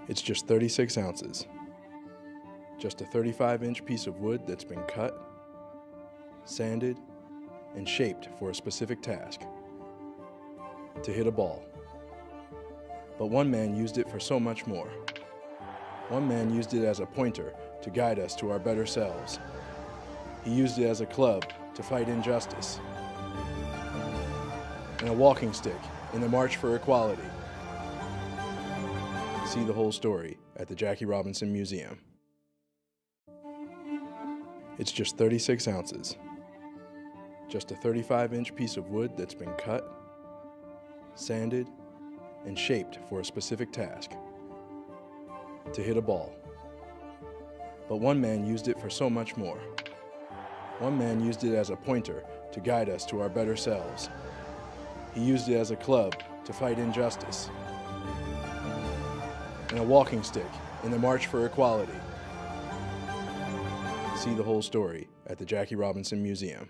It's just 36 ounces. Just a 35-inch piece of wood that's been cut, sanded, and shaped for a specific task: to hit a ball. But one man used it for so much more. One man used it as a pointer to guide us to our better selves. He used it as a club to fight injustice, and a walking stick in the march for equality. See the whole story at the Jackie Robinson Museum. It's just 36 ounces. Just a 35-inch piece of wood that's been cut, sanded, and shaped for a specific task: to hit a ball. But one man used it for so much more. One man used it as a pointer to guide us to our better selves. He used it as a club to fight injustice, and a walking stick in the march for equality. See the whole story at the Jackie Robinson Museum.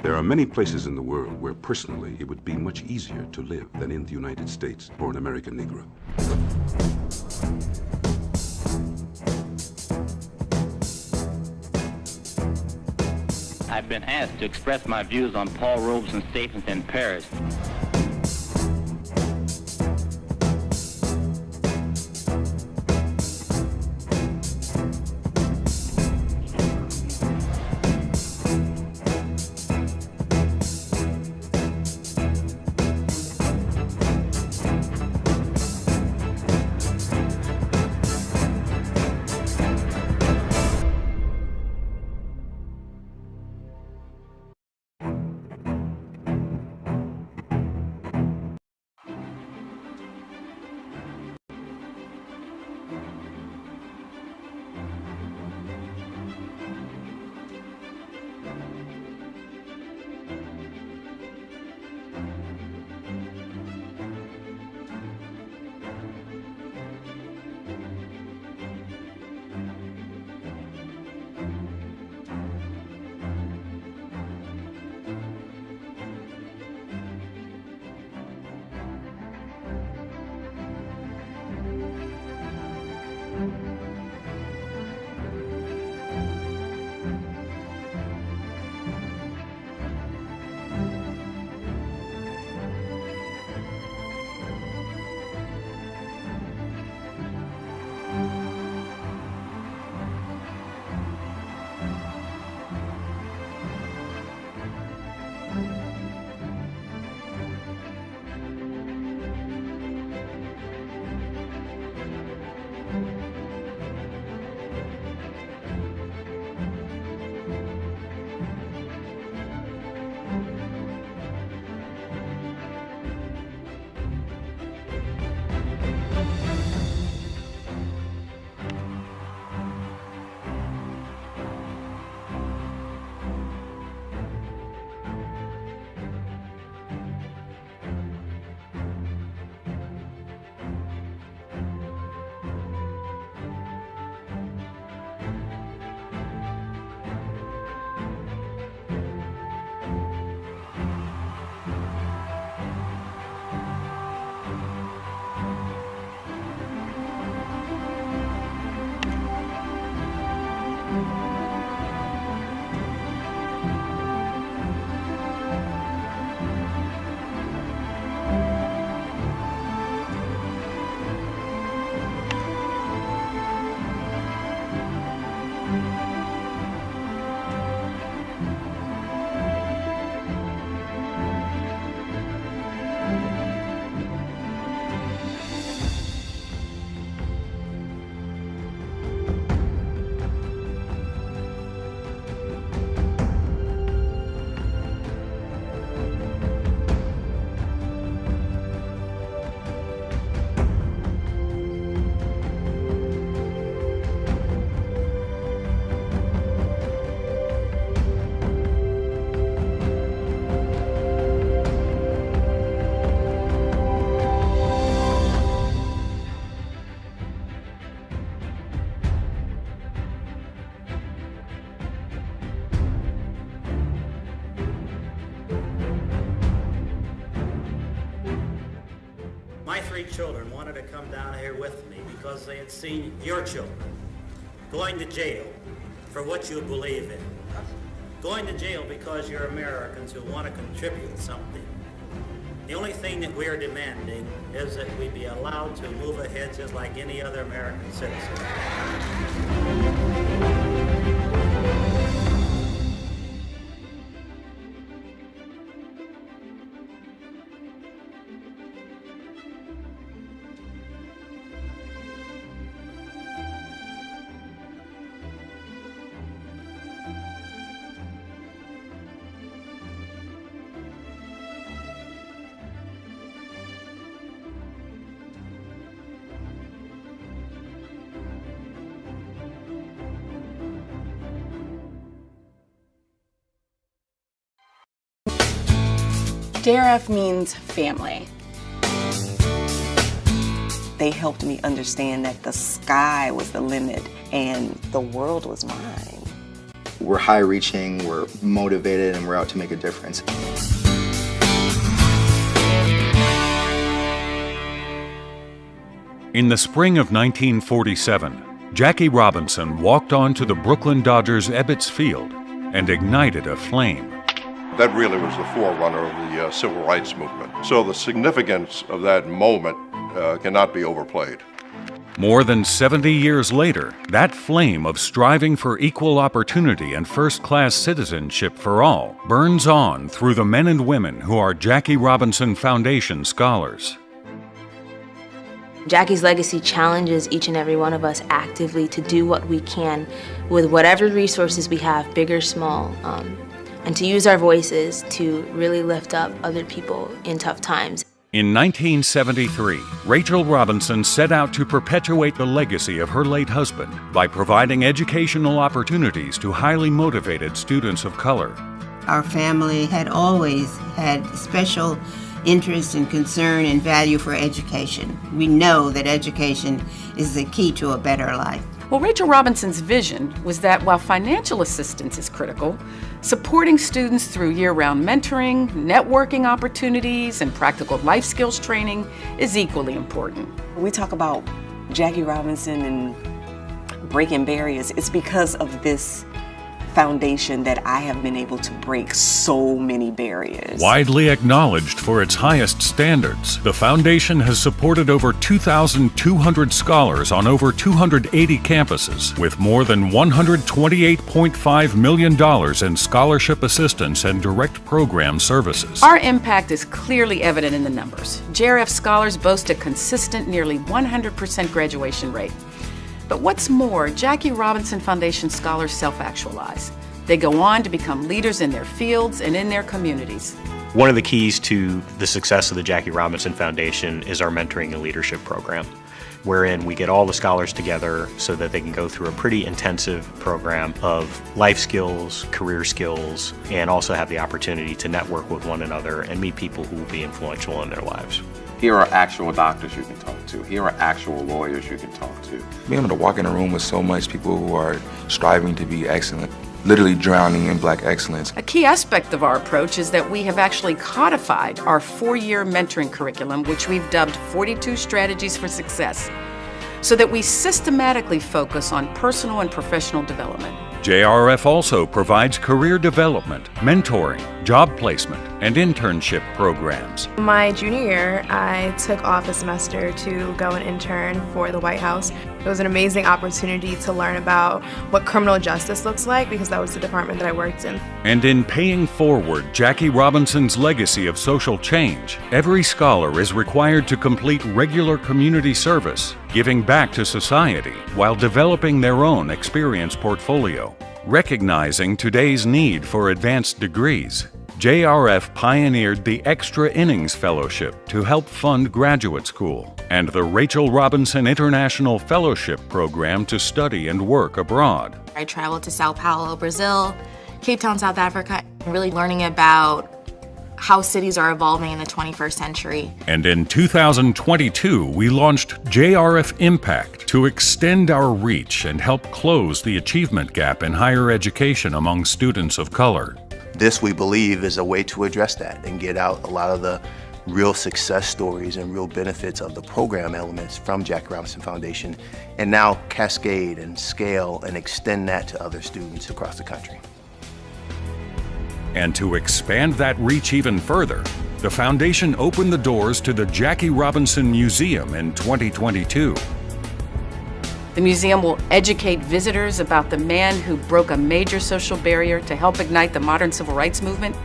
There are many places in the world where personally it would be much easier to live than in the United States for an American Negro. I've been asked to express my views on Paul Robeson's statements in Paris. three children wanted to come down here with me because they had seen your children going to jail for what you believe in. Going to jail because you're Americans who want to contribute something. The only thing that we're demanding is that we be allowed to move ahead just like any other American citizen. JRF means family. They helped me understand that the sky was the limit and the world was mine. We're high-reaching, we're motivated, and we're out to make a difference. In the spring of 1947, Jackie Robinson walked onto the Brooklyn Dodgers' Ebbets Field and ignited a flame. That really was the forerunner of the civil rights movement. So the significance of that moment cannot be overplayed. More than 70 years later, that flame of striving for equal opportunity and first-class citizenship for all burns on through the men and women who are Jackie Robinson Foundation scholars. Jackie's legacy challenges each and every one of us actively to do what we can with whatever resources we have, big or small, and to use our voices to really lift up other people in tough times. In 1973, Rachel Robinson set out to perpetuate the legacy of her late husband by providing educational opportunities to highly motivated students of color. Our family had always had special interest and concern and value for education. We know that education is the key to a better life. Well, Rachel Robinson's vision was that while financial assistance is critical, supporting students through year-round mentoring, networking opportunities, and practical life skills training is equally important. We talk about Jackie Robinson and breaking barriers. It's because of this foundation that I have been able to break so many barriers. Widely acknowledged for its highest standards, the foundation has supported over 2,200 scholars on over 280 campuses, with more than $128.5 million in scholarship assistance and direct program services. Our impact is clearly evident in the numbers. JRF scholars boast a consistent, nearly 100% graduation rate. But what's more, Jackie Robinson Foundation scholars self-actualize. They go on to become leaders in their fields and in their communities. One of the keys to the success of the Jackie Robinson Foundation is our mentoring and leadership program, wherein we get all the scholars together so that they can go through a pretty intensive program of life skills, career skills, and also have the opportunity to network with one another and meet people who will be influential in their lives. Here are actual doctors you can talk to. Here are actual lawyers you can talk to. Being able to walk in a room with so much people who are striving to be excellent, literally drowning in Black excellence. A key aspect of our approach is that we have actually codified our 4-year mentoring curriculum, which we've dubbed 42 Strategies for Success, so that we systematically focus on personal and professional development. JRF also provides career development, mentoring, job placement, and internship programs. My junior year, I took off a semester to go and intern for the White House. It was an amazing opportunity to learn about what criminal justice looks like, because that was the department that I worked in. And in paying forward Jackie Robinson's legacy of social change, every scholar is required to complete regular community service, giving back to society while developing their own experience portfolio. Recognizing today's need for advanced degrees, JRF pioneered the Extra Innings Fellowship to help fund graduate school, and the Rachel Robinson International Fellowship Program to study and work abroad. I traveled to Sao Paulo, Brazil, Cape Town, South Africa, really learning about how cities are evolving in the 21st century. And in 2022, we launched JRF Impact to extend our reach and help close the achievement gap in higher education among students of color. This, we believe, is a way to address that and get out a lot of the real success stories and real benefits of the program elements from Jackie Robinson Foundation, and now cascade and scale and extend that to other students across the country. And to expand that reach even further, the foundation opened the doors to the Jackie Robinson Museum in 2022. The museum will educate visitors about the man who broke a major social barrier to help ignite the modern civil rights movement.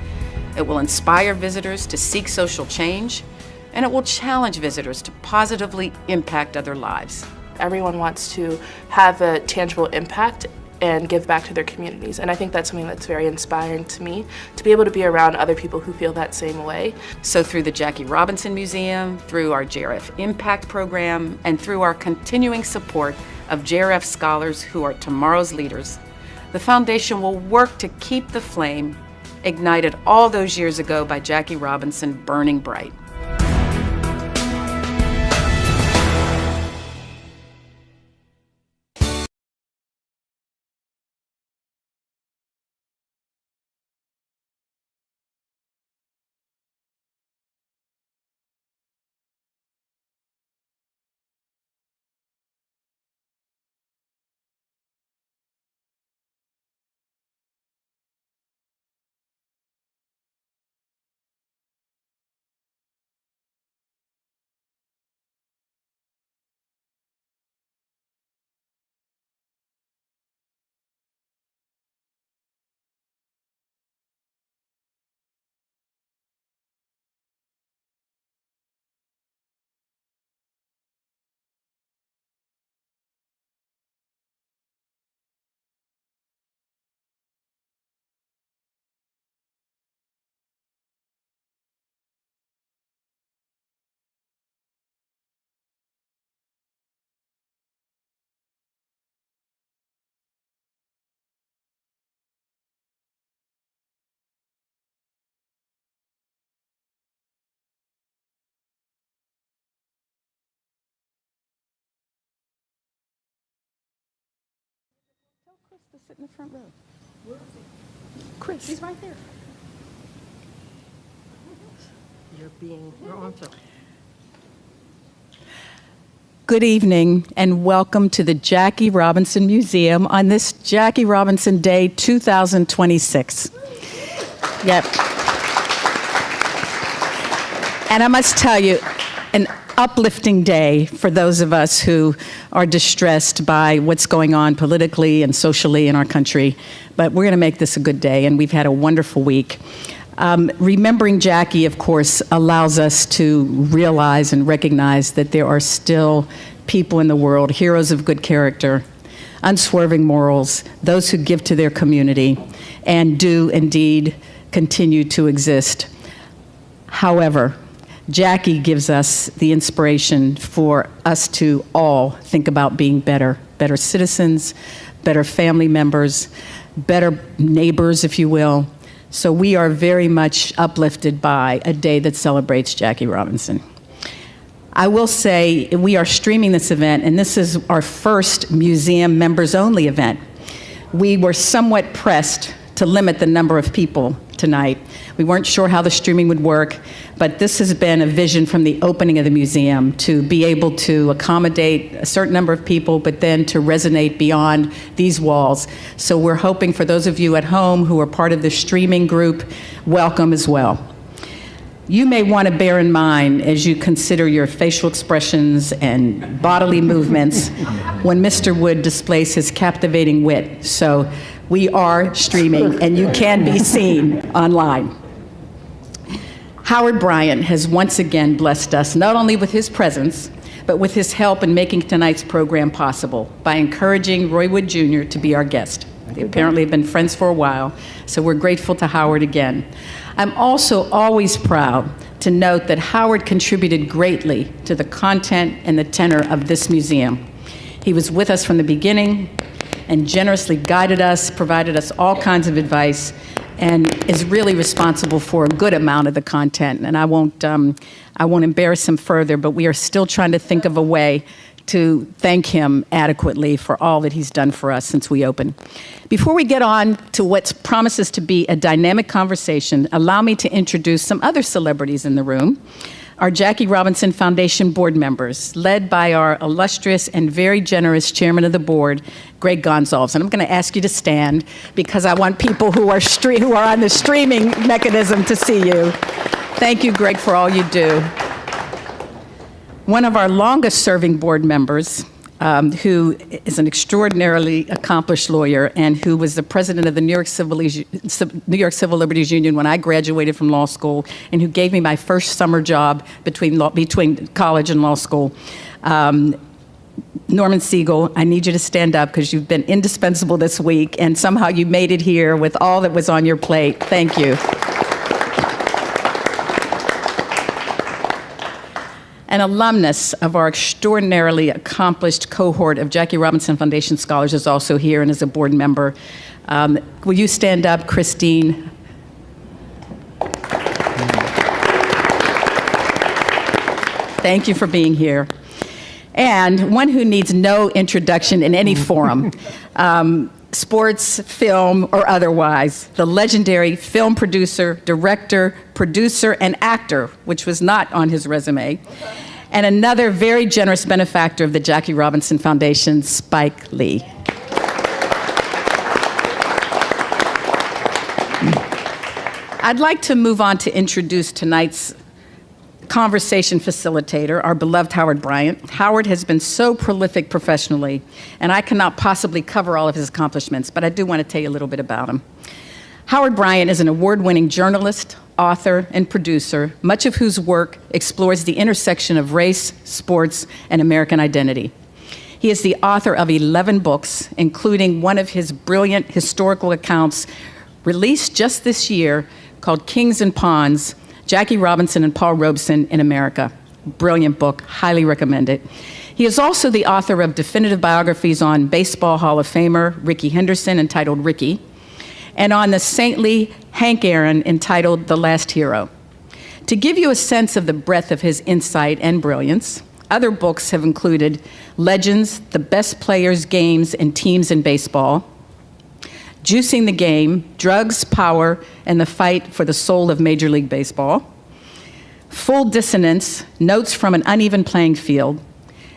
It will inspire visitors to seek social change, and it will challenge visitors to positively impact other lives. Everyone wants to have a tangible impact and give back to their communities. And I think that's something that's very inspiring to me, to be able to be around other people who feel that same way. So through the Jackie Robinson Museum, through our JRF Impact Program, and through our continuing support of JRF scholars who are tomorrow's leaders, the foundation will work to keep the flame ignited all those years ago by Jackie Robinson burning bright. To sit in the front row. Where is he? Chris. He's right there. You're on film. Good evening and welcome to the Jackie Robinson Museum on this Jackie Robinson Day 2026. Yep. And I must tell you, an uplifting day for those of us who are distressed by what's going on politically and socially in our country. But we're going to make this a good day, and we've had a wonderful week. Remembering Jackie, of course, allows us to realize and recognize that there are still people in the world, heroes of good character, unswerving morals, those who give to their community, and do indeed continue to exist. However, Jackie gives us the inspiration for us to all think about being better citizens, better family members, better neighbors, if you will. So we are very much uplifted by a day that celebrates Jackie Robinson. I will say we are streaming this event, and this is our first museum members-only event. We were somewhat pressed to limit the number of people tonight. We weren't sure how the streaming would work, but this has been a vision from the opening of the museum to be able to accommodate a certain number of people, but then to resonate beyond these walls. So we're hoping for those of you at home who are part of the streaming group, welcome as well. You may want to bear in mind as you consider your facial expressions and bodily movements when Mr. Wood displays his captivating wit. So we are streaming and you can be seen online. Howard Bryant has once again blessed us not only with his presence, but with his help in making tonight's program possible by encouraging Roy Wood Jr. to be our guest. They apparently have been friends for a while, so we're grateful to Howard again. I'm also always proud to note that Howard contributed greatly to the content and the tenor of this museum. He was with us from the beginning and generously guided us, provided us all kinds of advice, and is really responsible for a good amount of the content. And I won't embarrass him further, but we are still trying to think of a way to thank him adequately for all that he's done for us since we opened. Before we get on to what promises to be a dynamic conversation, allow me to introduce some other celebrities in the room. Our Jackie Robinson Foundation board members, led by our illustrious and very generous chairman of the board, Greg Gonzalez. And I'm going to ask you to stand because I want people who are on the streaming mechanism to see you. Thank you, Greg, for all you do. One of our longest-serving board members, who is an extraordinarily accomplished lawyer and who was the president of the New York Civil Liberties Union when I graduated from law school, and who gave me my first summer job between college and law school. Norman Siegel, I need you to stand up because you've been indispensable this week, and somehow you made it here with all that was on your plate. Thank you. An alumnus of our extraordinarily accomplished cohort of Jackie Robinson Foundation Scholars is also here and is a board member. Will you stand up, Christine? Thank you for being here. And one who needs no introduction in any forum, sports, film, or otherwise, the legendary film producer, director, producer, and actor, which was not on his resume, and another very generous benefactor of the Jackie Robinson Foundation, Spike Lee. I'd like to move on to introduce tonight's conversation facilitator, our beloved Howard Bryant. Howard has been so prolific professionally, and I cannot possibly cover all of his accomplishments, but I do want to tell you a little bit about him. Howard Bryant is an award-winning journalist, author, and producer, much of whose work explores the intersection of race, sports, and American identity. He is the author of 11 books, including one of his brilliant historical accounts released just this year called Kings and Pawns, Jackie Robinson and Paul Robeson in America. Brilliant book, highly recommend it. He is also the author of definitive biographies on Baseball Hall of Famer Rickey Henderson, entitled Rickey, and on the saintly Hank Aaron, entitled The Last Hero. To give you a sense of the breadth of his insight and brilliance, other books have included Legends, The Best Players, Games, and Teams in Baseball, Juicing the Game, Drugs, Power, and the Fight for the Soul of Major League Baseball, Full Dissonance, Notes from an Uneven Playing Field,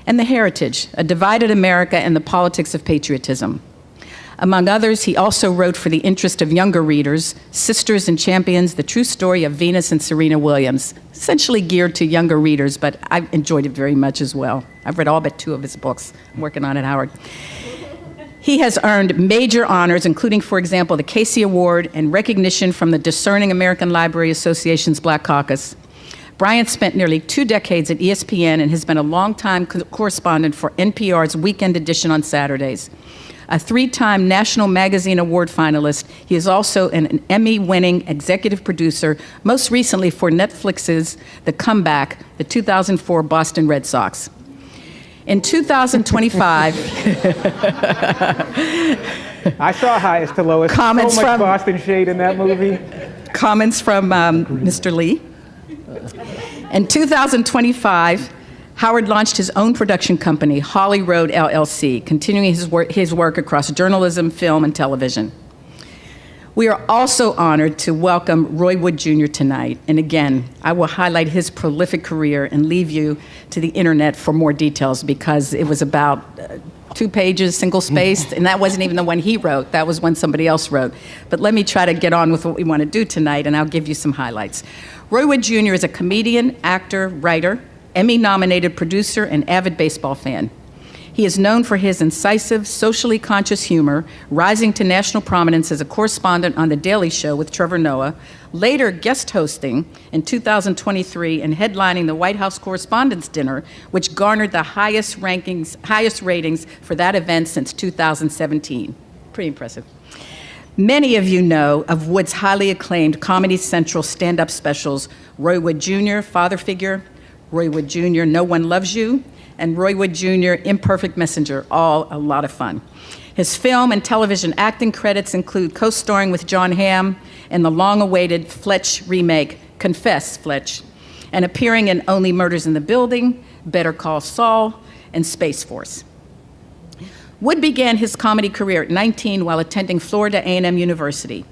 and The Heritage, A Divided America and the Politics of Patriotism. Among others, he also wrote for the interest of younger readers, Sisters and Champions, The True Story of Venus and Serena Williams, essentially geared to younger readers, but I've enjoyed it very much as well. I've read all but 2 of his books. I'm working on it, Howard. He has earned major honors, including, for example, the Casey Award and recognition from the Discerning American Library Association's Black Caucus. Bryant spent nearly 2 decades at ESPN and has been a longtime correspondent for NPR's Weekend Edition on Saturdays. A 3-time National Magazine Award finalist, he is also an Emmy-winning executive producer, most recently for Netflix's The Comeback, the 2004 Boston Red Sox. In 2025, I saw Highest to Lowest. Comments so much from Boston shade in that movie. Comments from Mr. Lee. In 2025, Howard launched his own production company, Holly Road LLC, continuing his work across journalism, film, and television. We are also honored to welcome Roy Wood Jr. tonight. And again, I will highlight his prolific career and leave you to the internet for more details because it was about 2 pages, single-spaced, and that wasn't even the one he wrote. That was one somebody else wrote. But let me try to get on with what we want to do tonight, and I'll give you some highlights. Roy Wood Jr. is a comedian, actor, writer, Emmy-nominated producer, and avid baseball fan. He is known for his incisive, socially conscious humor, rising to national prominence as a correspondent on The Daily Show with Trevor Noah, later guest hosting in 2023 and headlining the White House Correspondents' Dinner, which garnered the highest ratings for that event since 2017. Pretty impressive. Many of you know of Wood's highly acclaimed Comedy Central stand-up specials, Roy Wood Jr., Father Figure, Roy Wood Jr., No One Loves You, and Roy Wood Jr., Imperfect Messenger, all a lot of fun. His film and television acting credits include co-starring with John Hamm in the long-awaited Fletch remake, Confess, Fletch, and appearing in Only Murders in the Building, Better Call Saul, and Space Force. Wood began his comedy career at 19 while attending Florida A&M University.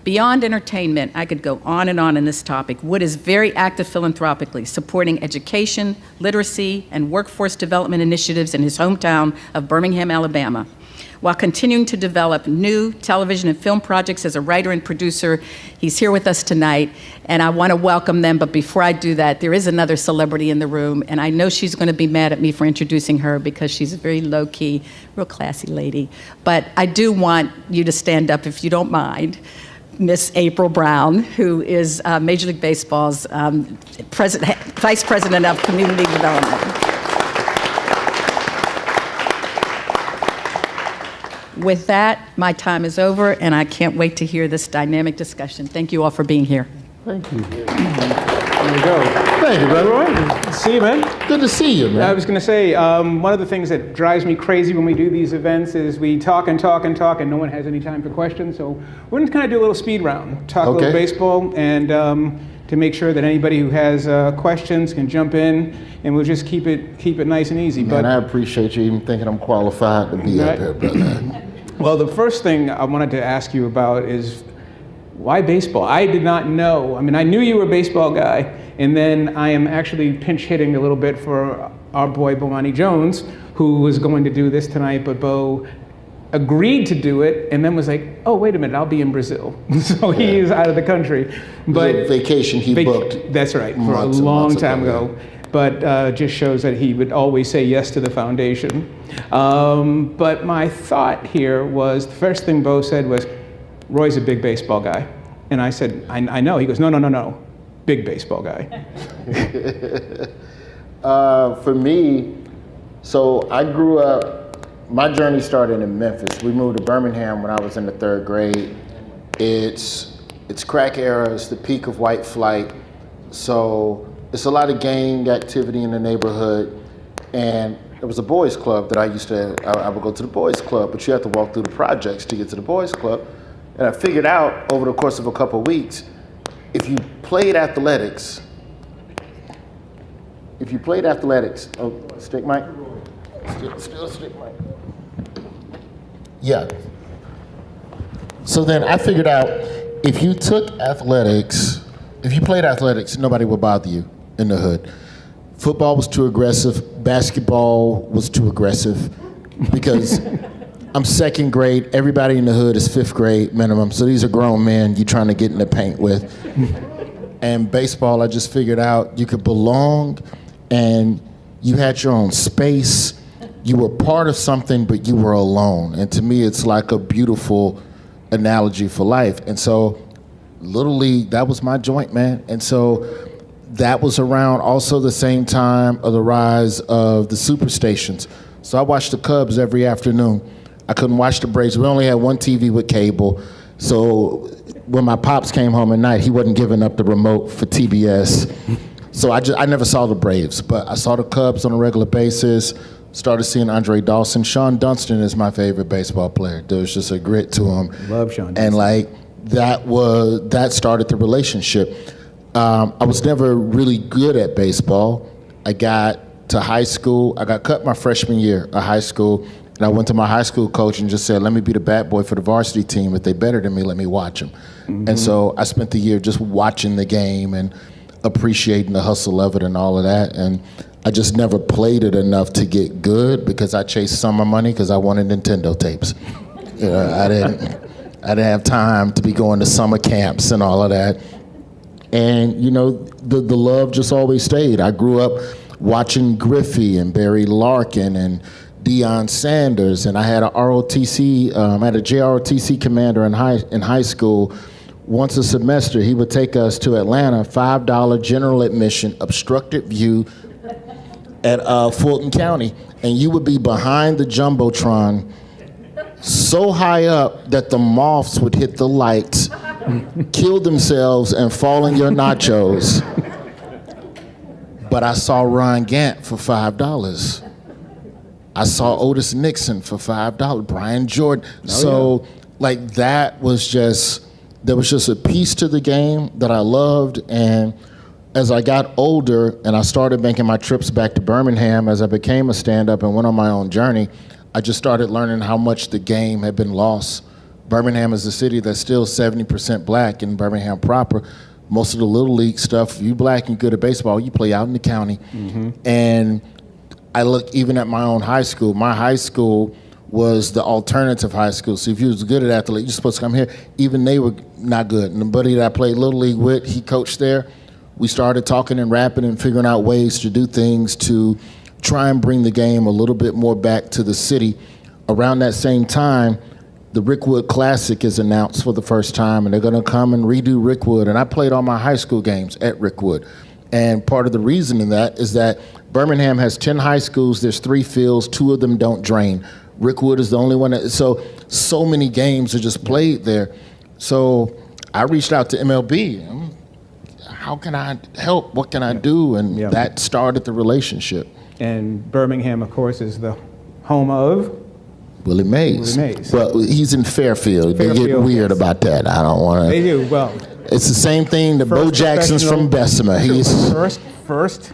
Beyond entertainment, I could go on and on in this topic. Wood is very active philanthropically, supporting education, literacy, and workforce development initiatives in his hometown of Birmingham, Alabama, while continuing to develop new television and film projects as a writer and producer. He's here with us tonight, and I want to welcome them. But before I do that, there is another celebrity in the room, and I know she's going to be mad at me for introducing her because she's a very low-key, real classy lady. But I do want you to stand up, if you don't mind. Miss April Brown, who is Major League Baseball's Vice President of Community Development. With that, my time is over, and I can't wait to hear this dynamic discussion. Thank you all for being here. Thank you. There you go. Thank you, Brother Roy. Good to see you, man. Good to see you, man. I was going to say, one of the things that drives me crazy when we do these events is we talk and talk and talk, and no one has any time for questions. So we're going to kind of do a little speed round, talk a little baseball, and to make sure that anybody who has questions can jump in, and we'll just keep it nice and easy. Man, I appreciate you even thinking I'm qualified to be up here, brother. Well, the first thing I wanted to ask you about is, why baseball? I did not know. I mean, I knew you were a baseball guy, and then I am actually pinch hitting a little bit for our boy, Bomani Jones, who was going to do this tonight, but Bo agreed to do it, and then was like, oh, wait a minute, I'll be in Brazil. So he is out of the country. But vacation he booked. That's right, for a long time ago. But just shows that he would always say yes to the foundation. But my thought here was, the first thing Bo said was, Roy's a big baseball guy. And I said, I know. He goes, no, big baseball guy. For me, so I grew up, my journey started in Memphis. We moved to Birmingham when I was in the 3rd grade. It's crack era, it's the peak of white flight. So it's a lot of gang activity in the neighborhood. And there was a boys club that I would go to the boys club, but you have to walk through the projects to get to the boys club. And I figured out over the course of a couple of weeks, if you played athletics, oh, stick mic? Still stick mic. Yeah. So then I figured out if you played athletics, nobody would bother you in the hood. Football was too aggressive, basketball was too aggressive, because I'm 2nd grade, everybody in the hood is 5th grade minimum, so these are grown men you're trying to get in the paint with. And baseball, I just figured out you could belong, and you had your own space, you were part of something, but you were alone. And to me, it's like a beautiful analogy for life. And so, Little League, that was my joint, man. And so, that was around also the same time of the rise of the superstations. So I watched the Cubs every afternoon. I couldn't watch the Braves. We only had one TV with cable. So when my pops came home at night, he wasn't giving up the remote for TBS. So I never saw the Braves, but I saw the Cubs on a regular basis, started seeing Andre Dawson. Sean Dunston is my favorite baseball player. There was just a grit to him. Love Sean Dunston. And like, that started the relationship. I was never really good at baseball. I got to high school. I got cut my freshman year of high school. And I went to my high school coach and just said, let me be the bat boy for the varsity team. If they're better than me, let me watch them. Mm-hmm. And so I spent the year just watching the game and appreciating the hustle of it and all of that. And I just never played it enough to get good because I chased summer money because I wanted Nintendo tapes. You know, I didn't have time to be going to summer camps and all of that. And, you know, the love just always stayed. I grew up watching Griffey and Barry Larkin and Deion Sanders, and I had a JROTC commander in high school. Once a semester, he would take us to Atlanta, $5 general admission, obstructed view at Fulton County, and you would be behind the Jumbotron so high up that the moths would hit the lights, kill themselves, and fall in your nachos. But I saw Ron Gant for $5. I saw Otis Nixon for $5, Brian Jordan. Like there was just a piece to the game that I loved, and as I got older and I started making my trips back to Birmingham, as I became a stand-up and went on my own journey, I just started learning how much the game had been lost. Birmingham is a city that's still 70% black in Birmingham proper. Most of the Little League stuff, if you black and good at baseball, you play out in the county. And I look even at my own high school. My high school was the alternative high school. So if you was good at athlete, you're supposed to come here. Even they were not good. And the buddy that I played Little League with, he coached there. We started talking and rapping and figuring out ways to do things to try and bring the game a little bit more back to the city. Around that same time, the Rickwood Classic is announced for the first time, and they're gonna come and redo Rickwood. And I played all my high school games at Rickwood. And part of the reason in that is that Birmingham has 10 high schools, there's 3 fields, 2 of them don't drain. Rickwood is the only one that, so many games are just played there. So I reached out to MLB. How can I help? What can I do? And that started the relationship. And Birmingham, of course, is the home of Willie Mays. Well, he's in Fairfield. They get weird about that. I don't want to. They do. Well, it's the same thing. The Bo Jackson's from Bessemer. He's first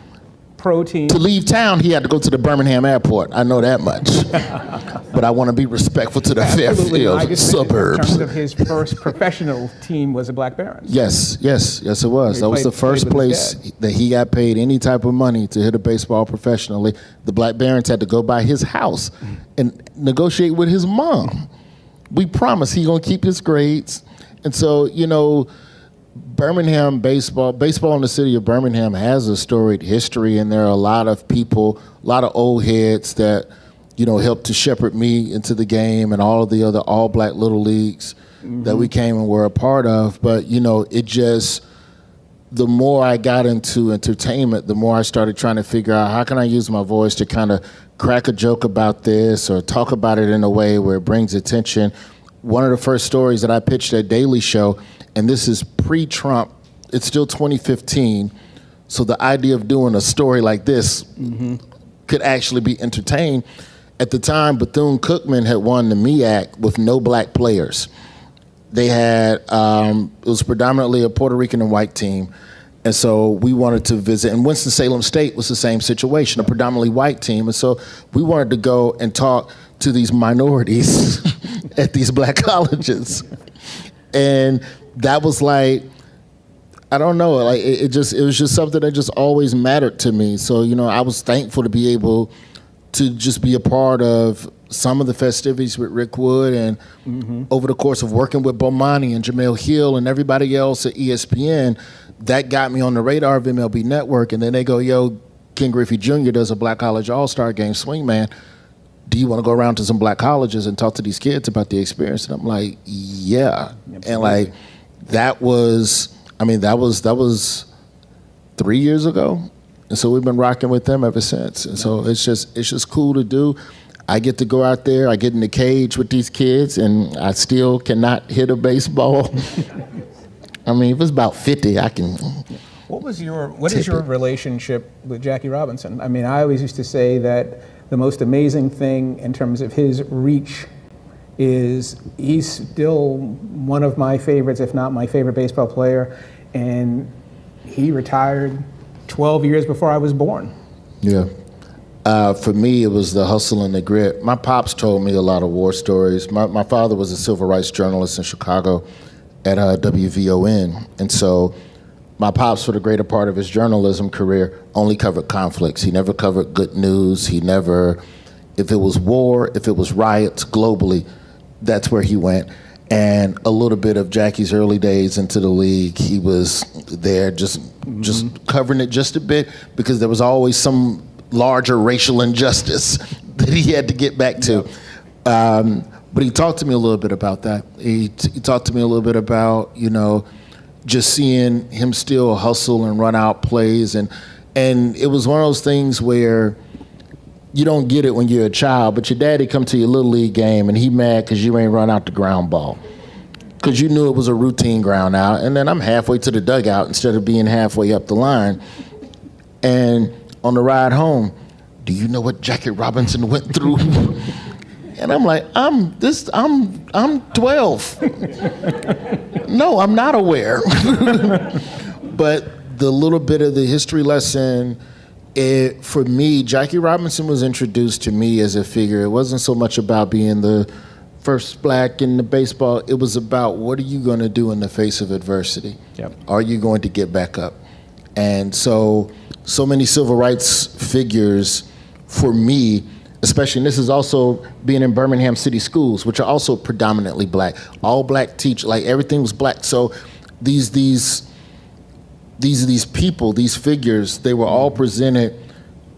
pro team. To leave town, he had to go to the Birmingham airport. I know that much. But I want to be respectful to the Fairfield suburbs. In terms of his first professional team was the Black Barons. Yes, it was. That was the first place that he got paid any type of money to hit a baseball professionally. The Black Barons had to go by his house and negotiate with his mom. We promised he gonna keep his grades. And so, Birmingham baseball in the city of Birmingham has a storied history, and there are a lot of people, a lot of old heads that, helped to shepherd me into the game and all of the other all black little leagues that we came and were a part of. But, it just, the more I got into entertainment, the more I started trying to figure out how can I use my voice to kind of crack a joke about this or talk about it in a way where it brings attention. One of the first stories that I pitched at Daily Show, and this is pre-Trump, it's still 2015, so the idea of doing a story like this could actually be entertained. At the time, Bethune-Cookman had won the MEAC with no black players. They had, it was predominantly a Puerto Rican and white team, and so we wanted to visit, and Winston-Salem State was the same situation, a predominantly white team, and so we wanted to go and talk to these minorities at these black colleges. And that was like, I don't know, like it was just something that just always mattered to me. So, I was thankful to be able to just be a part of some of the festivities with Rick Wood, and over the course of working with Bomani and Jamel Hill and everybody else at ESPN, that got me on the radar of MLB Network. And then they go, yo, Ken Griffey Jr. does a Black College All-Star Game, Swingman. Do you want to go around to some black colleges and talk to these kids about the experience? And I'm like, yeah. Absolutely. And like, that was 3 years ago. And so we've been rocking with them ever since. And so it's just cool to do. I get to go out there, I get in the cage with these kids, and I still cannot hit a baseball. I mean, if it's about 50, I can. What is your relationship with Jackie Robinson? I mean, I always used to say that the most amazing thing in terms of his reach is he's still one of my favorites, if not my favorite baseball player, and he retired 12 years before I was born. Yeah. For me, it was the hustle and the grit. My pops told me a lot of war stories. My father was a civil rights journalist in Chicago at WVON, and so my pops, for the greater part of his journalism career, only covered conflicts. He never covered good news. He never, if it was war, if it was riots globally, that's where he went. And a little bit of Jackie's early days into the league, he was there just covering it just a bit, because there was always some larger racial injustice that he had to get back to. But he talked to me a little bit about that. He talked to me a little bit about, just seeing him still hustle and run out plays. And it was one of those things where you don't get it when you're a child, but your daddy come to your little league game and he mad because you ain't run out the ground ball, because you knew it was a routine ground out. And then I'm halfway to the dugout instead of being halfway up the line. And on the ride home, do you know what Jackie Robinson went through? And I'm like, I'm 12. No, I'm not aware. But the little bit of the history lesson, for me, Jackie Robinson was introduced to me as a figure. It wasn't so much about being the first black in the baseball. It was about, what are you going to do in the face of adversity? Yep. Are you going to get back up? And so many civil rights figures for me, especially, and this is also being in Birmingham City schools, which are also predominantly black, all black teachers, like everything was black. So these people, these figures, they were all presented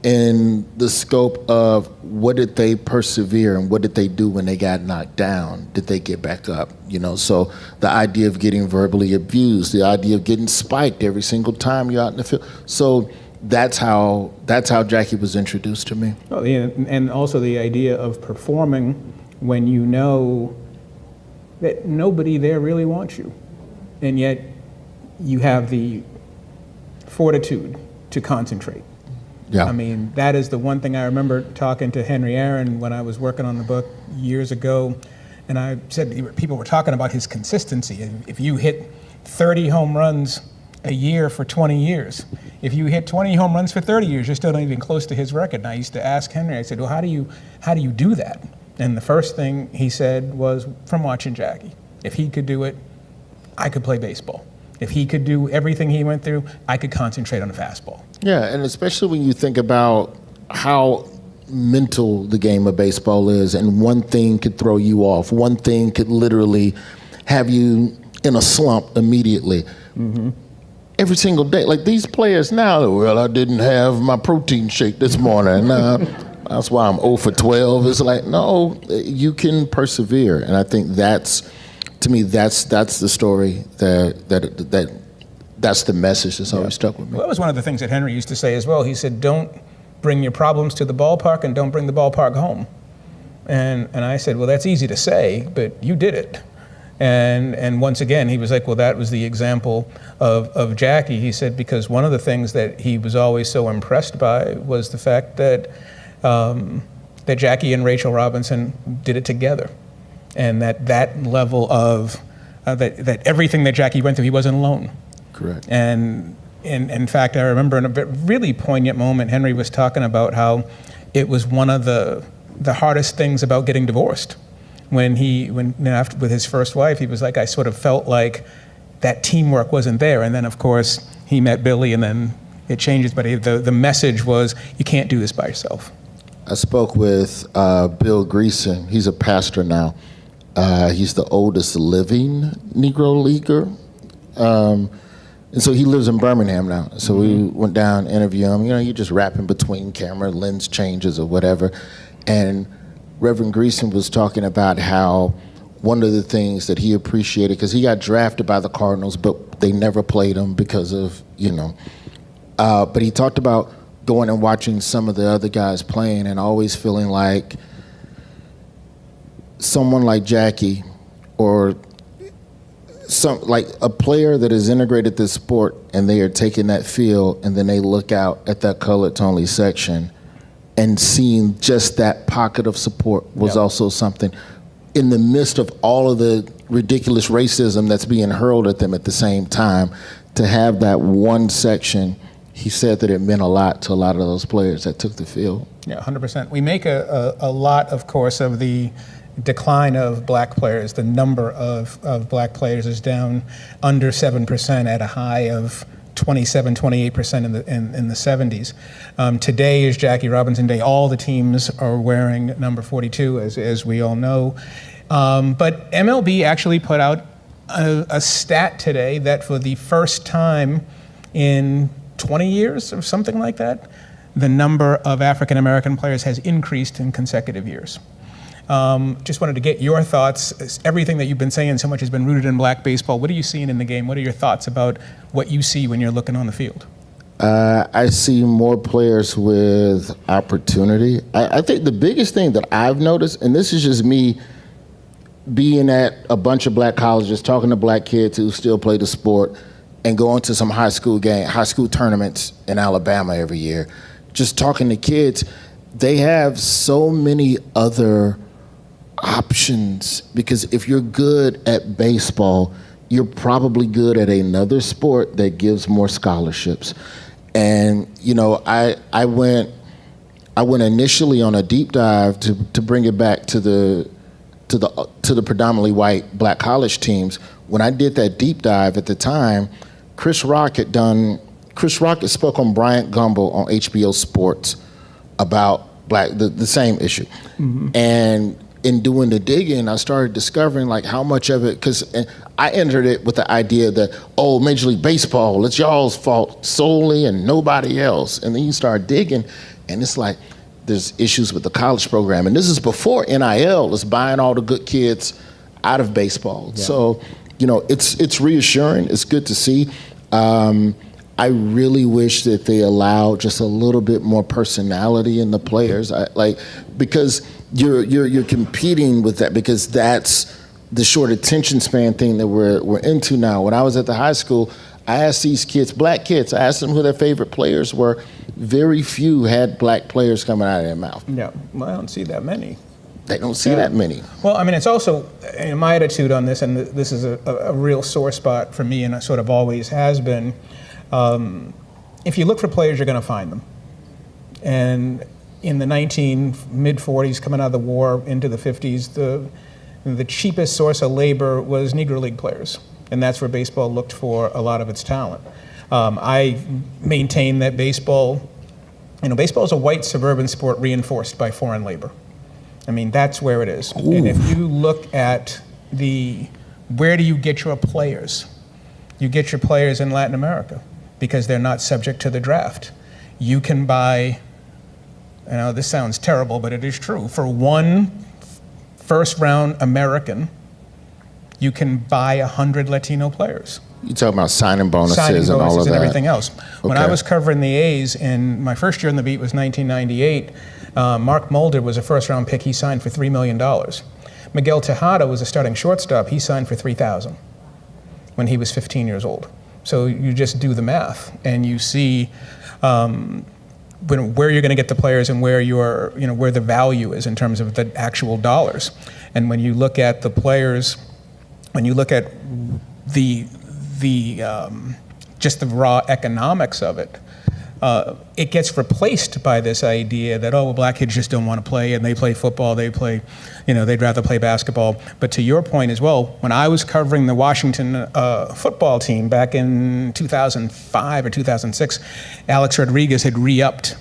in the scope of what did they persevere and what did they do when they got knocked down? Did they get back up? You know, so the idea of getting verbally abused, the idea of getting spiked every single time you're out in the field. So that's how Jackie was introduced to me. Oh, yeah, and also the idea of performing when you know that nobody there really wants you, and yet you have the fortitude to concentrate. Yeah. I mean, that is the one thing I remember talking to Henry Aaron when I was working on the book years ago, and I said, people were talking about his consistency. If you hit 30 home runs a year for 20 years, if you hit 20 home runs for 30 years, you're still not even close to his record. And I used to ask Henry, I said, well, how do you do that? And the first thing he said was, from watching Jackie. If he could do it, I could play baseball. If he could do everything he went through, I could concentrate on a fastball. Yeah, and especially when you think about how mental the game of baseball is, and one thing could throw you off. One thing could literally have you in a slump immediately. Mm-hmm. Every single day. Like these players now, well, I didn't have my protein shake this morning. That's why I'm 0 for 12. It's like, no, you can persevere. And I think to me, that's the story that's the message that's always stuck with me. Well, that was one of the things that Henry used to say as well. He said, don't bring your problems to the ballpark and don't bring the ballpark home. And I said, well, that's easy to say, but you did it. And once again, he was like, well, that was the example of Jackie. He said, because one of the things that he was always so impressed by was the fact that that Jackie and Rachel Robinson did it together. And that level of, that everything that Jackie went through, he wasn't alone. Correct. And in fact, I remember in a really poignant moment, Henry was talking about how it was one of the hardest things about getting divorced. After with his first wife, he was like, I sort of felt like that teamwork wasn't there. And then, of course, he met Billy, and then it changes. But the message was, you can't do this by yourself. I spoke with Bill Greason. He's a pastor now. He's the oldest living Negro leaguer. And so he lives in Birmingham now. So we went down, interview him. You know, you're just rapping between camera, lens changes or whatever. And Reverend Greason was talking about how one of the things that he appreciated, because he got drafted by the Cardinals, but they never played him because of, but he talked about going and watching some of the other guys playing and always feeling like someone like Jackie or like a player that has integrated this sport and they are taking that field and then they look out at that colored only section and seeing just that pocket of support was also something in the midst of all of the ridiculous racism that's being hurled at them at the same time. To have that one section, he said that it meant a lot to a lot of those players that took the field. Yeah, 100%. We make a lot, of course, of the decline of black players. The number of black players is down under 7% at a high of 27, 28% in the 70s. Today is Jackie Robinson Day. All the teams are wearing number 42, as we all know. But MLB actually put out a stat today that for the first time in 20 years or something like that, the number of African American players has increased in consecutive years. Just wanted to get your thoughts. Everything that you've been saying so much has been rooted in black baseball. What are you seeing in the game? What are your thoughts about what you see when you're looking on the field? I see more players with opportunity. I think the biggest thing that I've noticed, and this is just me being at a bunch of black colleges, talking to black kids who still play the sport, and going to some high school tournaments in Alabama every year, just talking to kids, they have so many other options, because if you're good at baseball, you're probably good at another sport that gives more scholarships. And I went initially on a deep dive to bring it back to the predominantly white black college teams. When I did that deep dive at the time, Chris Rock had spoke on Bryant Gumbel on HBO Sports about the same issue. Mm-hmm. And in doing the digging, I started discovering like how much of it, because I entered it with the idea that, Major League Baseball, it's y'all's fault solely and nobody else. And then you start digging and it's like, there's issues with the college program. And this is before NIL is buying all the good kids out of baseball. Yeah. So, it's reassuring. It's good to see. I really wish that they allowed just a little bit more personality in the players. Because you're competing with that, because that's the short attention span thing that we're into now. When I was at the high school, I asked these kids, black kids, I asked them who their favorite players were. Very few had black players coming out of their mouth. Yeah, well, I don't see that many. They don't see that many. Well, I mean, it's also, my attitude on this, and this is a real sore spot for me, and it sort of always has been, if you look for players, you're going to find them. And in the mid-40s, coming out of the war into the 50s, the cheapest source of labor was Negro League players. And that's where baseball looked for a lot of its talent. I maintain that baseball is a white suburban sport reinforced by foreign labor. I mean, that's where it is. Ooh. And if you look at where do you get your players? You get your players in Latin America because they're not subject to the draft. You can buy, this sounds terrible, but it is true. For one first-round American, you can buy 100 Latino players. You're talking about signing bonuses and all of that. And everything else. Okay. When I was covering the A's, and my first year on the beat was 1998, Mark Mulder was a first-round pick. He signed for $3 million. Miguel Tejada was a starting shortstop. He signed for $3,000 when he was 15 years old. So you just do the math, and you see where you're going to get the players and where where the value is in terms of the actual dollars. And when you look at the players, when you look at just the raw economics of it, it gets replaced by this idea that, black kids just don't want to play, and they play football, they'd rather play basketball. But to your point as well, when I was covering the Washington football team back in 2005 or 2006, Alex Rodriguez had re-upped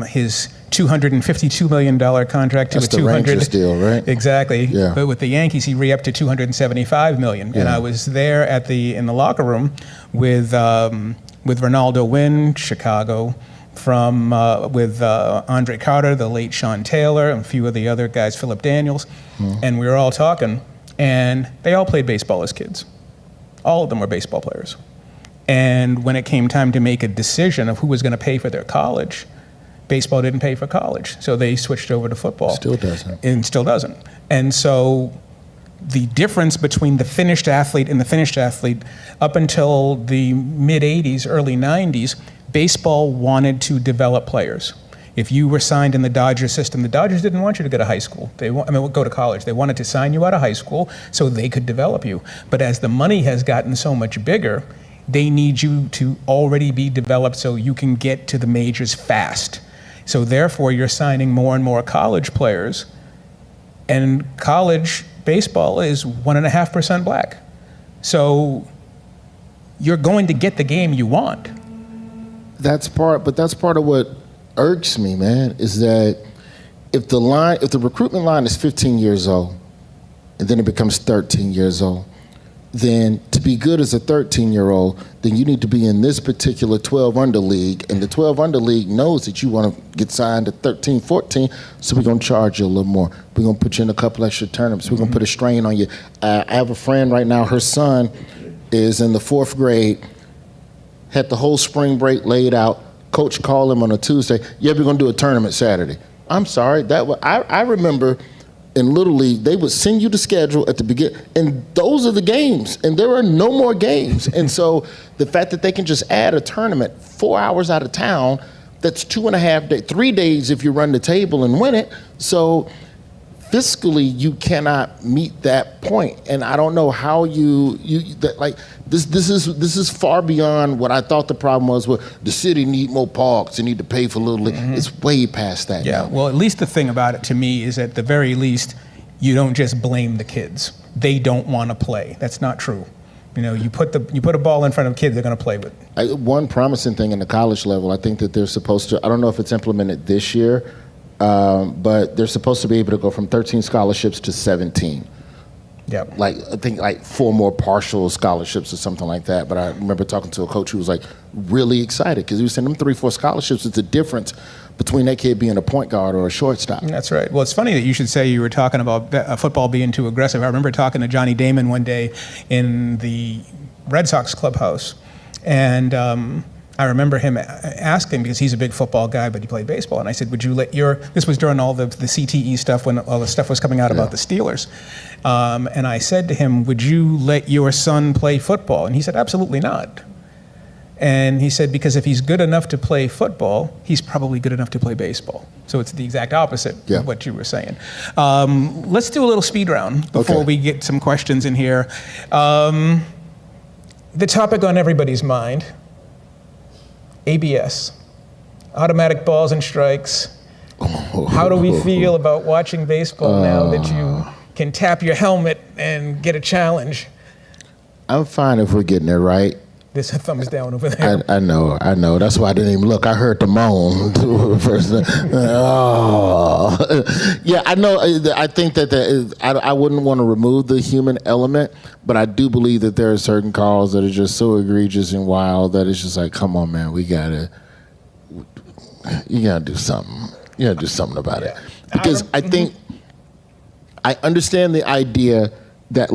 his $252 million contract to That's a $200 million. Rangers deal, right? Exactly. Yeah. But with the Yankees, he re-upped to $275 million. Yeah. And I was there in the locker room with Ronaldo Wynn, Chicago, with Andre Carter, the late Sean Taylor, and a few of the other guys, Philip Daniels, and we were all talking, and they all played baseball as kids. All of them were baseball players. And when it came time to make a decision of who was going to pay for their college, baseball didn't pay for college, so they switched over to football. Still doesn't. And still doesn't. And so the difference between the finished athlete and the finished athlete, up until the mid-'80s, early '90s, baseball wanted to develop players. If you were signed in the Dodgers system, the Dodgers didn't want you to go to high school. Go to college. They wanted to sign you out of high school so they could develop you. But as the money has gotten so much bigger, they need you to already be developed so you can get to the majors fast. So therefore, you're signing more and more college players, and college baseball is 1.5% black. So you're going to get the game you want. That's part of what irks me, man, is that if the recruitment line is 15 years old, and then it becomes 13 years old, then to be good as a 13-year-old, then you need to be in this particular 12 under league, and the 12 under league knows that you want to get signed at 13, 14, so we're going to charge you a little more. We're going to put you in a couple extra tournaments. We're going to put a strain on you. I have a friend right now, her son is in the 4th grade, had the whole spring break laid out. Coach called him on a Tuesday, we're going to do a tournament Saturday. I'm sorry, I remember in Little League, they would send you the schedule at the beginning, and those are the games, and there are no more games. And so the fact that they can just add a tournament 4 hours out of town, that's 2.5 days, 3 days if you run the table and win it. So fiscally you cannot meet that point, and I don't know how this is far beyond what I thought the problem was. Where the city need more parks, they need to pay for little. It's way past that. Yeah. now. Well, at least the thing about it to me is, at the very least, you don't just blame the kids. They don't want to play. That's not true. You put a ball in front of kids, they're going to play with it. One promising thing in the college level, I think that they're supposed to. I don't know if it's implemented this year. But they're supposed to be able to go from 13 scholarships to 17. Yeah. I think 4 more partial scholarships or something like that. But I remember talking to a coach who was really excited because he was saying them 3-4 scholarships. It's a difference between that kid being a point guard or a shortstop. That's right. Well, it's funny that you should say you were talking about football being too aggressive. I remember talking to Johnny Damon one day in the Red Sox clubhouse, and I remember him asking, because he's a big football guy, but he played baseball, and I said, would you let this was during all the CTE stuff, when all the stuff was coming out about the Steelers, and I said to him, would you let your son play football? And he said, absolutely not. And he said, because if he's good enough to play football, he's probably good enough to play baseball. So it's the exact opposite of what you were saying. Let's do a little speed round before we get some questions in here. The topic on everybody's mind, ABS, automatic balls and strikes. How do we feel about watching baseball now that you can tap your helmet and get a challenge? I'm fine if we're getting it right. There's a thumbs down over there. I know. That's why I didn't even look. I heard the moan first. Yeah, I know. I think that I wouldn't want to remove the human element, but I do believe that there are certain calls that are just so egregious and wild that it's just like, come on, man, you gotta do something. You gotta do something about it. Because I think I understand the idea that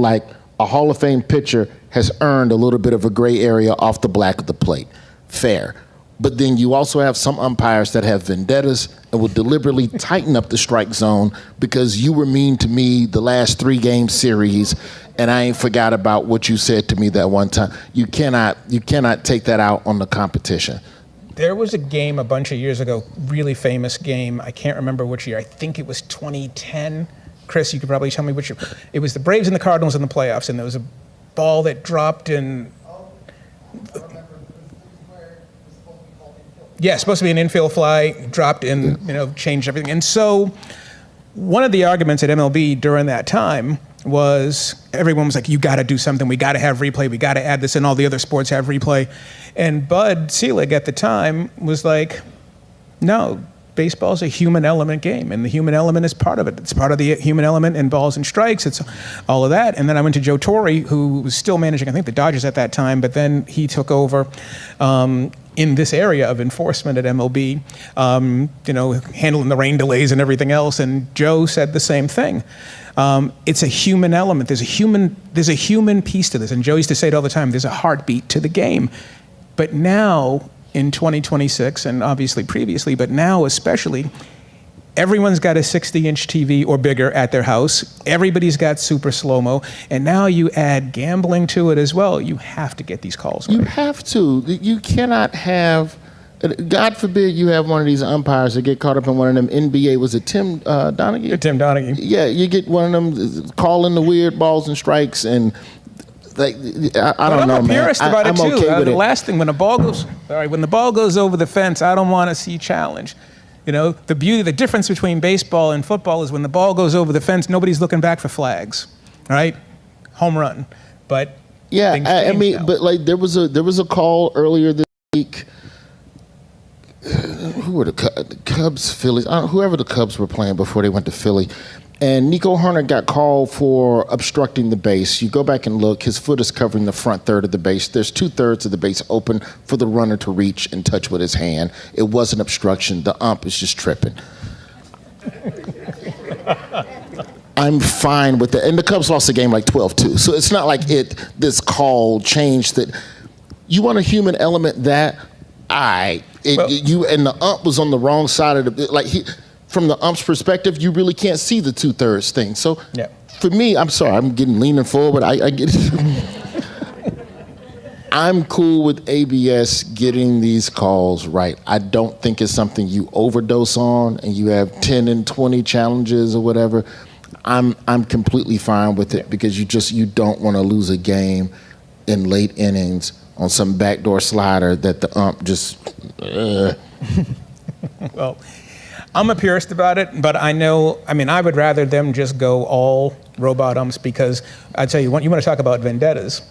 a Hall of Fame pitcher has earned a little bit of a gray area off the black of the plate. Fair. But then you also have some umpires that have vendettas and will deliberately tighten up the strike zone because you were mean to me the last 3-game series and I ain't forgot about what you said to me that one time. You cannot take that out on the competition. There was a game a bunch of years ago, really famous game. I can't remember which year. I think it was 2010. Chris, you could probably tell me which year. It was the Braves and the Cardinals in the playoffs, and there was a ball that dropped in. Yeah, supposed to be an infield fly, dropped in, changed everything. And so one of the arguments at MLB during that time was everyone was like, you got to do something. We got to have replay. We got to add this in. All the other sports have replay. And Bud Selig at the time was like, no, baseball's a human element game, and the human element is part of it. It's part of the human element in balls and strikes. It's all of that. And then I went to Joe Torre, who was still managing, I think, the Dodgers at that time, but then he took over in this area of enforcement at MLB, handling the rain delays and everything else. And Joe said the same thing. It's a human element. There's a human piece to this. And Joe used to say it all the time, there's a heartbeat to the game. But now, in 2026, and obviously previously, but now especially, everyone's got a 60-inch TV or bigger at their house. Everybody's got super slow-mo. And now you add gambling to it as well. You have to get these calls. You have to. You cannot have, God forbid you have one of these umpires that get caught up in one of them NBA, was it Tim Donaghy? Tim Donaghy. Yeah, you get one of them calling the weird balls and strikes and I don't know, man. I'm a purist about it too. Okay with the it. last thing, when the ball goes over the fence, I don't want to see challenge. The difference between baseball and football is when the ball goes over the fence, nobody's looking back for flags, right? Home run. But yeah, but there was a call earlier this week. Who were the Cubs, Phillies? Whoever the Cubs were playing before they went to Philly. And Nico Herner got called for obstructing the base. You go back and look, his foot is covering the front third of the base. There's 2/3 of the base open for the runner to reach and touch with his hand. It wasn't obstruction. The ump is just tripping. I'm fine with that. And the Cubs lost the game like 12-2. So it's not like this call changed that. You want a human element that, and the ump was on the wrong side of the, from the ump's perspective, you really can't see the 2/3 thing. So for me, I'm sorry, I'm leaning forward. I get it. I'm cool with ABS getting these calls right. I don't think it's something you overdose on and you have 10 and 20 challenges or whatever. I'm completely fine with it because you don't want to lose a game in late innings on some backdoor slider that the ump just. Well, I'm a purist about it, but I would rather them just go all robot umps because I tell you what, you want to talk about vendettas.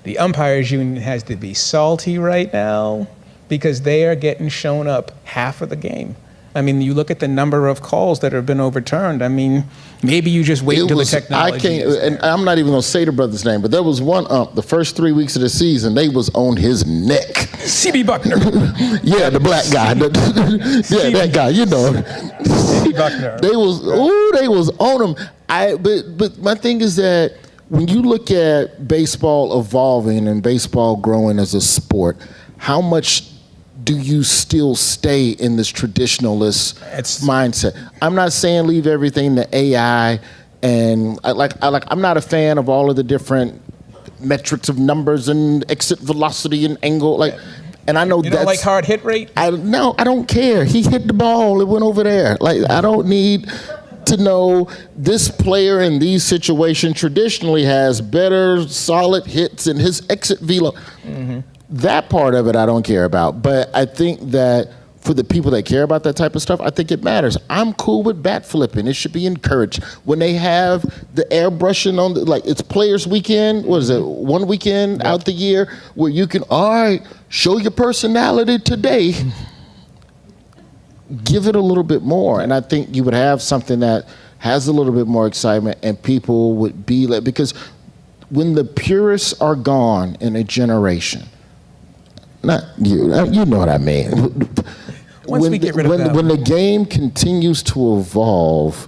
The umpires union has to be salty right now because they are getting shown up half of the game. I mean, you look at the number of calls that have been overturned. I mean, maybe you just wait until the technology is there. And I'm not even going to say the brother's name, but there was one ump the first 3 weeks of the season, they was on his neck. C.B. Buckner. Yeah, the black guy. Yeah, that guy, you know. C.B. Buckner. They was on him. But my thing is that when you look at baseball evolving and baseball growing as a sport, how much do you still stay in this traditionalist mindset? I'm not saying leave everything to AI, and I'm not a fan of all of the different metrics of numbers and exit velocity and angle. And I know you don't like hard hit rate. I don't care. He hit the ball. It went over there. I don't need to know this player in these situations traditionally has better solid hits and his exit velo. Mm-hmm. That part of it I don't care about, but I think that for the people that care about that type of stuff, I think it matters. I'm cool with bat flipping. It should be encouraged. When they have the airbrushing on, it's Players Weekend, what is it, one weekend out the year, where you can, all right, show your personality today. Give it a little bit more, and I think you would have something that has a little bit more excitement, and people would be like, because when the purists are gone in a generation, not you, you know what I mean. When the game continues to evolve,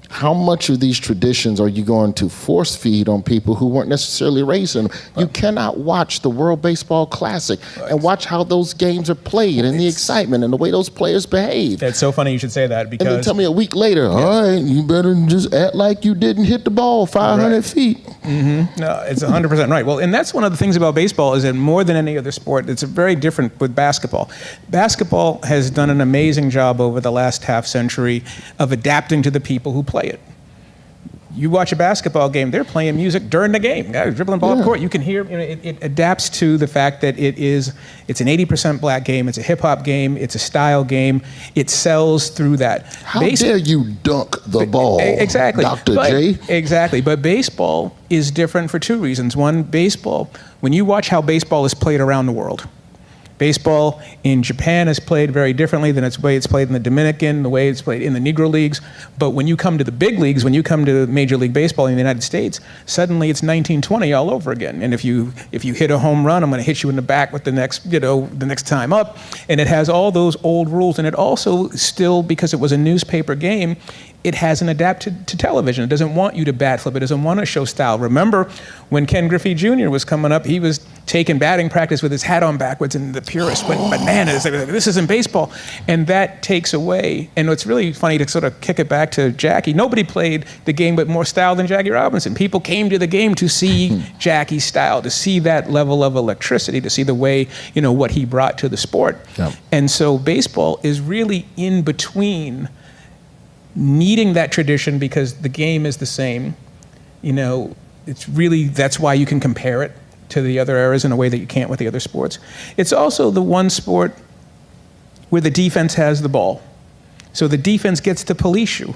how much of these traditions are you going to force feed on people who weren't necessarily raised in them? You cannot watch the World Baseball Classic and watch how those games are played and the excitement and the way those players behave. It's so funny you should say that because... And then tell me a week later, all right, you better just act like you didn't hit the ball 500 feet. Mm-hmm. No, it's 100% right. Well, and that's one of the things about baseball is that more than any other sport, it's very different with basketball. Basketball has done an amazing job over the last half century of adapting to the people who play it. You watch a basketball game, they're playing music during the game. Guys dribbling ball up court, you can hear, it adapts to the fact that it's an 80% black game, it's a hip hop game, it's a style game, it sells through that. How dare you dunk the ball, exactly. Dr. J? Exactly, but baseball is different for two reasons. One, baseball, when you watch how baseball is played around the world, baseball in Japan is played very differently than the way it's played in the Dominican, the way it's played in the Negro Leagues. But when you come to the big leagues, when you come to Major League Baseball in the United States, suddenly it's 1920 all over again. And if you hit a home run, I'm going to hit you in the back with the next time up. And it has all those old rules. And it also still, because it was a newspaper game, it hasn't adapted to television. It doesn't want you to bat flip. It doesn't want to show style. Remember when Ken Griffey Jr. was coming up, he was taking batting practice with his hat on backwards, and the purists went bananas. They were like, this isn't baseball. And that takes away, and it's really funny to sort of kick it back to Jackie. Nobody played the game with more style than Jackie Robinson. People came to the game to see Jackie's style, to see that level of electricity, to see the way, what he brought to the sport. Yeah. And so baseball is really in between needing that tradition because the game is the same. It's really, that's why you can compare it to the other eras in a way that you can't with the other sports. It's also the one sport where the defense has the ball. So the defense gets to police you.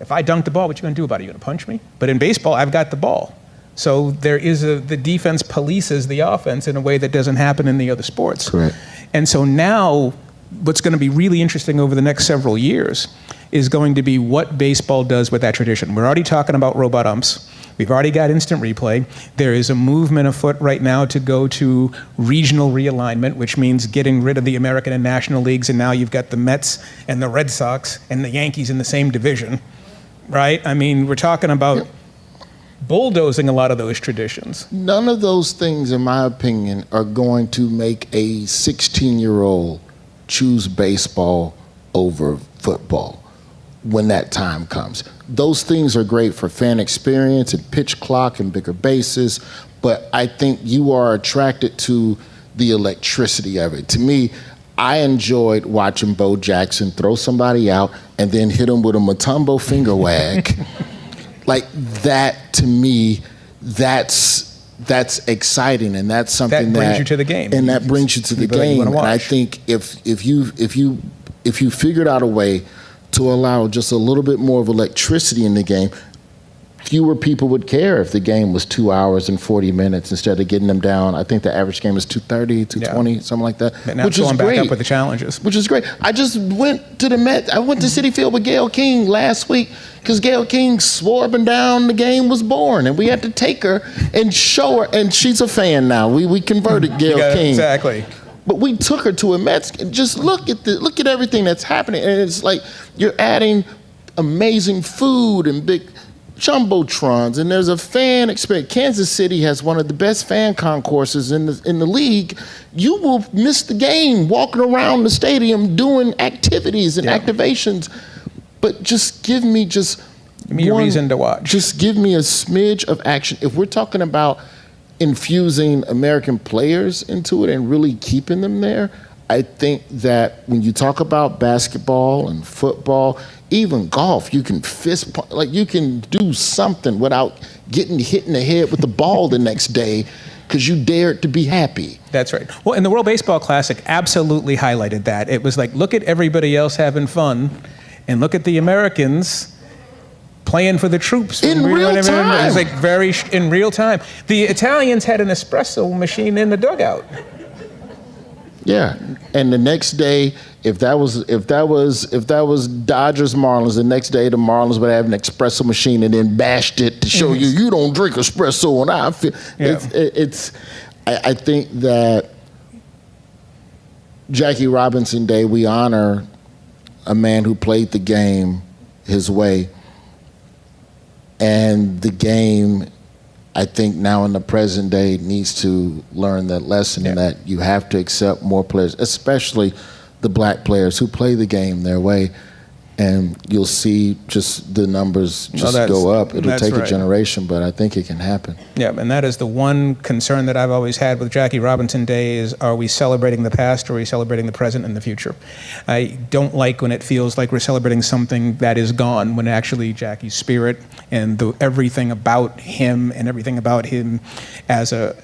If I dunk the ball, what you gonna do about it? You gonna punch me? But in baseball, I've got the ball. So there is the defense polices the offense in a way that doesn't happen in the other sports. Correct. And so now, what's gonna be really interesting over the next several years is going to be what baseball does with that tradition. We're already talking about robot umps. We've already got instant replay. There is a movement afoot right now to go to regional realignment, which means getting rid of the American and National Leagues, and now you've got the Mets and the Red Sox and the Yankees in the same division, right? I mean, we're talking about bulldozing a lot of those traditions. None of those things, in my opinion, are going to make a 16-year-old choose baseball over football when that time comes. Those things are great for fan experience and pitch clock and bigger bases, but I think you are attracted to the electricity of it. To me, I enjoyed watching Bo Jackson throw somebody out and then hit him with a Mutombo finger wag. Like that, to me, that's exciting, and that's something that brings you to the game. And that brings you to the game. And I think if you figured out a way to allow just a little bit more of electricity in the game, fewer people would care if the game was 2 hours and 40 minutes instead of getting them down. I think the average game is 2:30, 2:20, something like that. And now which it's is going great. back up with the challenges. Which is great. I just went to the Met. I went to Citi Field with Gayle King last week because Gayle King swore up and down the game was boring, and we had to take her and show her. And she's a fan now. We converted Gayle King. Exactly. But we took her to a Mets. Just look at everything that's happening, and it's like you're adding amazing food and big jumbotrons, and there's a fan experience. Kansas City has one of the best fan concourses in the league. You will miss the game walking around the stadium doing activities and activations. But just give me a reason to watch. Just give me a smidge of action. If we're talking about infusing American players into it and really keeping them there, I think that when you talk about basketball and football, even golf, you can fist pump, like you can do something without getting hit in the head with the ball the next day because you dared to be happy. That's right. Well, and the World Baseball Classic absolutely highlighted that. It was like, look at everybody else having fun, and look at the Americans playing for the troops. In real time. It was like in real time. The Italians had an espresso machine in the dugout. Yeah, and the next day, if that was Dodgers Marlins, the next day the Marlins would have an espresso machine and then bashed it to show you don't drink espresso, and I feel I think that Jackie Robinson Day, we honor a man who played the game his way, and the game, I think now in the present day, needs to learn that lesson and that you have to accept more players, especially the black players who play the game their way. And you'll see just the numbers go up. It'll take a generation, but I think it can happen. Yeah, and that is the one concern that I've always had with Jackie Robinson Day is, are we celebrating the past or are we celebrating the present and the future? I don't like when it feels like we're celebrating something that is gone, when actually Jackie's spirit and everything about him and everything about him as a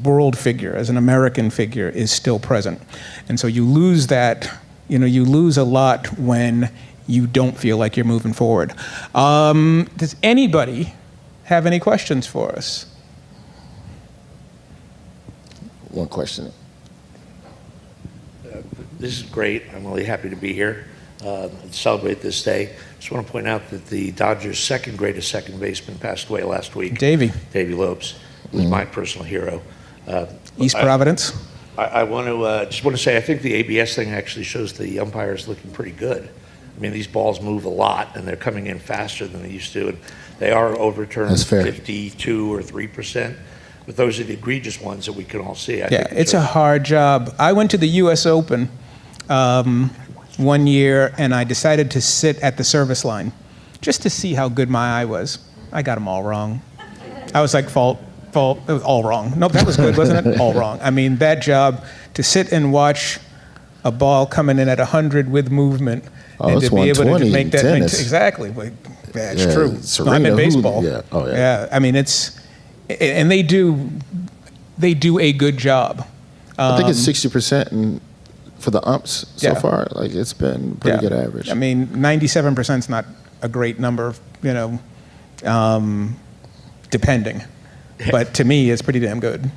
world figure, as an American figure, is still present. And so you lose that, you lose a lot when you don't feel like you're moving forward. Does anybody have any questions for us? One question. This is great. I'm really happy to be here and celebrate this day. Just want to point out that the Dodgers' second greatest second baseman passed away last week. Davey Lopes was my personal hero. East Providence. I want to just want to say I think the ABS thing actually shows the umpires looking pretty good. I mean, these balls move a lot, and they're coming in faster than they used to, and they are overturning 52 or 3%. But those are the egregious ones that we can all see. I think it's a hard job. I went to the U.S. Open one year, and I decided to sit at the service line just to see how good my eye was. I got them all wrong. I was like, fault, it was all wrong. Nope, that was good, wasn't it? All wrong. I mean, that job to sit and watch a ball coming in at 100 with movement, and to be able to make that exactly. That's true. I'm in baseball. Yeah. I mean, and they do a good job. I think it's 60% for the umps so far. Like, it's been pretty good average. I mean, 97% is not a great number, depending. But to me, it's pretty damn good.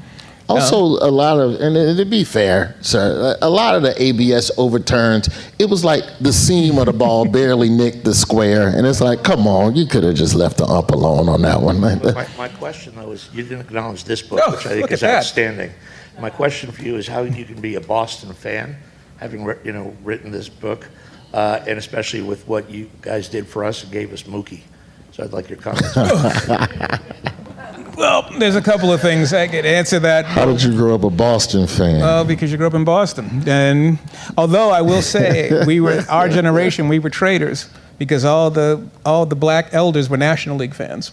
Also, a lot of, and to be fair, sir, a lot of the ABS overturns, it was like the seam of the ball barely nicked the square, and it's like, come on, you could have just left the ump alone on that one. My question, though, is you didn't acknowledge this book, which I think is outstanding. My question for you is how you can be a Boston fan, having written this book, and especially with what you guys did for us and gave us Mookie. So I'd like your comments. Well, there's a couple of things I could answer that. How did you grow up a Boston fan? Well, because you grew up in Boston. And although I will say, our generation, we were traitors because all the black elders were National League fans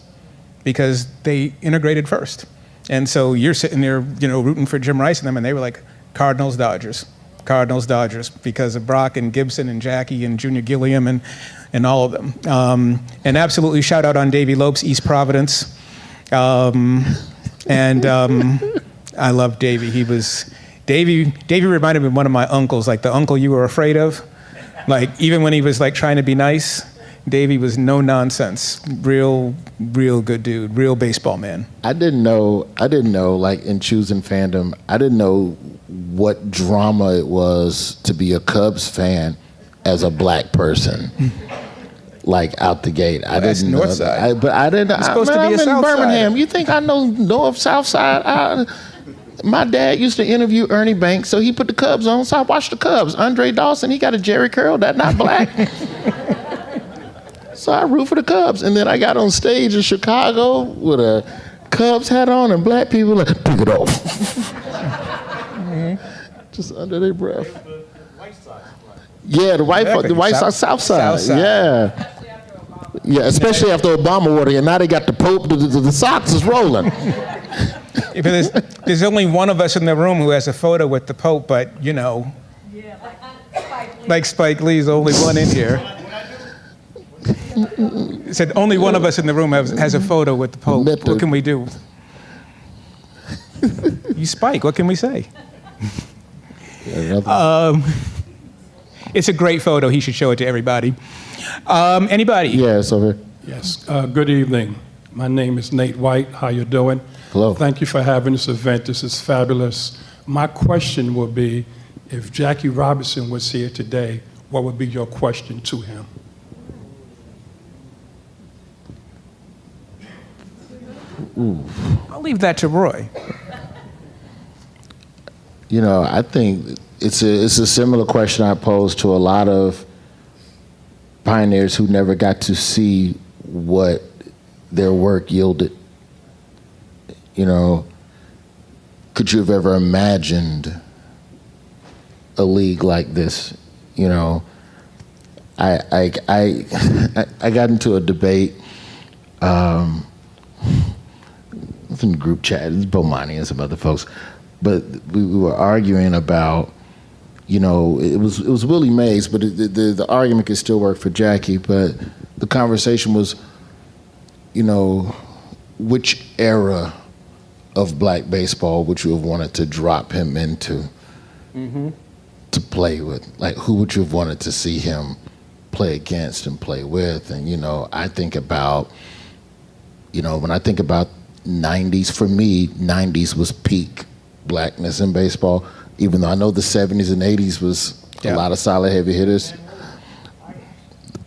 because they integrated first. And so you're sitting there, rooting for Jim Rice and them, and they were like, Cardinals, Dodgers. Cardinals, Dodgers, because of Brock and Gibson and Jackie and Junior Gilliam and all of them. And absolutely shout out on Davy Lopes, East Providence. I love Davy. Davy reminded me of one of my uncles, like the uncle you were afraid of. Like, even when he was like trying to be nice, Davey was no nonsense. Real good dude. Real baseball man. I didn't know, like, in choosing fandom, I didn't know what drama it was to be a Cubs fan as a black person. Like, out the gate. I didn't know. But I didn't. You're supposed to be a I'm in South Birmingham. Sider. You think I know North, South Side? My dad used to interview Ernie Banks, so he put the Cubs on, so I watched the Cubs. Andre Dawson, he got a Jerry curl, that not black. So I root for the Cubs. And then I got on stage in Chicago with a Cubs hat on, and black people like, take it off. Just under their breath. Yeah, the White Sox South Side. Yeah. Yeah, especially after Obama wore it, and now they got the Pope, the Sox is rolling. There's only one of us in the room who has a photo with the Pope, but, you know, like Spike Lee's only one in here. He said only one of us in the room has a photo with the Pope. What can we do? You Spike, what can we say? It's a great photo. He should show it to everybody. Anybody? Yeah, it's over here. Yes. Good evening. My name is Nate White. How you doing? Hello. Thank you for having this event. This is fabulous. My question would be, if Jackie Robinson was here today, what would be your question to him? Ooh. I'll leave that to Roy. You know, I think it's a similar question I pose to a lot of pioneers who never got to see what their work yielded. You know, could you have ever imagined a league like this? You know, I got into a debate in the group chat. It's Bomani and some other folks, but we were arguing about, you know, it was Willie Mays, but the argument could still work for Jackie. But the conversation was, you know, which era of black baseball would you have wanted to drop him into to play with? Like, who would you have wanted to see him play against and play with? And, you know, I think about, you know, when I think about 90s, for me, 90s was peak blackness in baseball, even though I know the 70s and 80s was a lot of solid heavy hitters.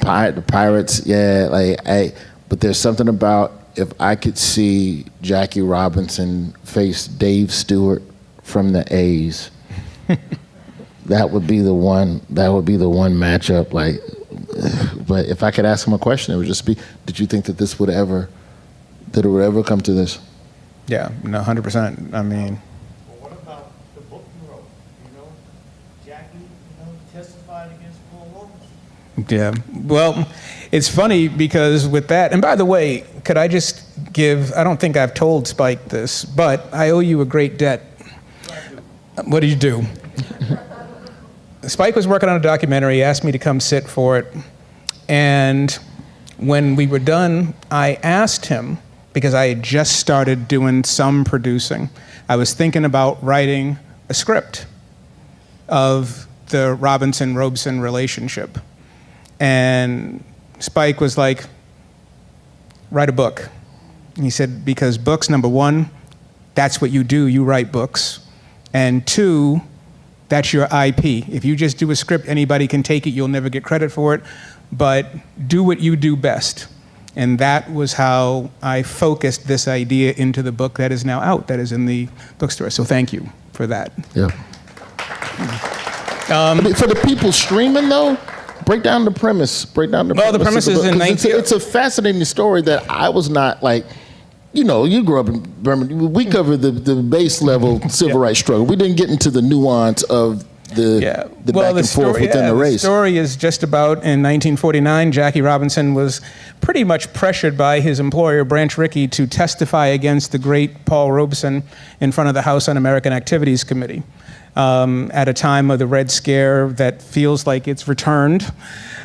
The Pirates, yeah, but there's something about, if I could see Jackie Robinson face Dave Stewart from the A's, that would be the one matchup. Like, but if I could ask him a question, it would just be, did you think that it would ever come to this? Yeah, no, 100%. I mean, What about the book you wrote? You know, Jackie, testified against Paul Robeson. yeah. Well, it's funny because with that, and by the way, could I just give, I don't think I've told Spike this, but I owe you a great debt. What did you do? Spike was working on a documentary, he asked me to come sit for it, and when we were done, I asked him, because I had just started doing some producing, I was thinking about writing a script of the Robinson-Robeson relationship. And Spike was like, write a book. And he said, because books, number one, that's what you do, you write books. And two, that's your IP. If you just do a script, anybody can take it, you'll never get credit for it, but do what you do best. And that was how I focused this idea into the book that is now out, that is in the bookstore. So thank you for that. Yeah. For the people streaming, though, break down the premise. Well, the premise is in 19... It's a fascinating story that I was not, like, you know, you grew up in Birmingham. We covered the base level civil rights struggle. We didn't get into the nuance of the back and forth within the race. The story is just about in 1949, Jackie Robinson was pretty much pressured by his employer, Branch Rickey, to testify against the great Paul Robeson in front of the House Un-American Activities Committee at a time of the Red Scare that feels like it's returned.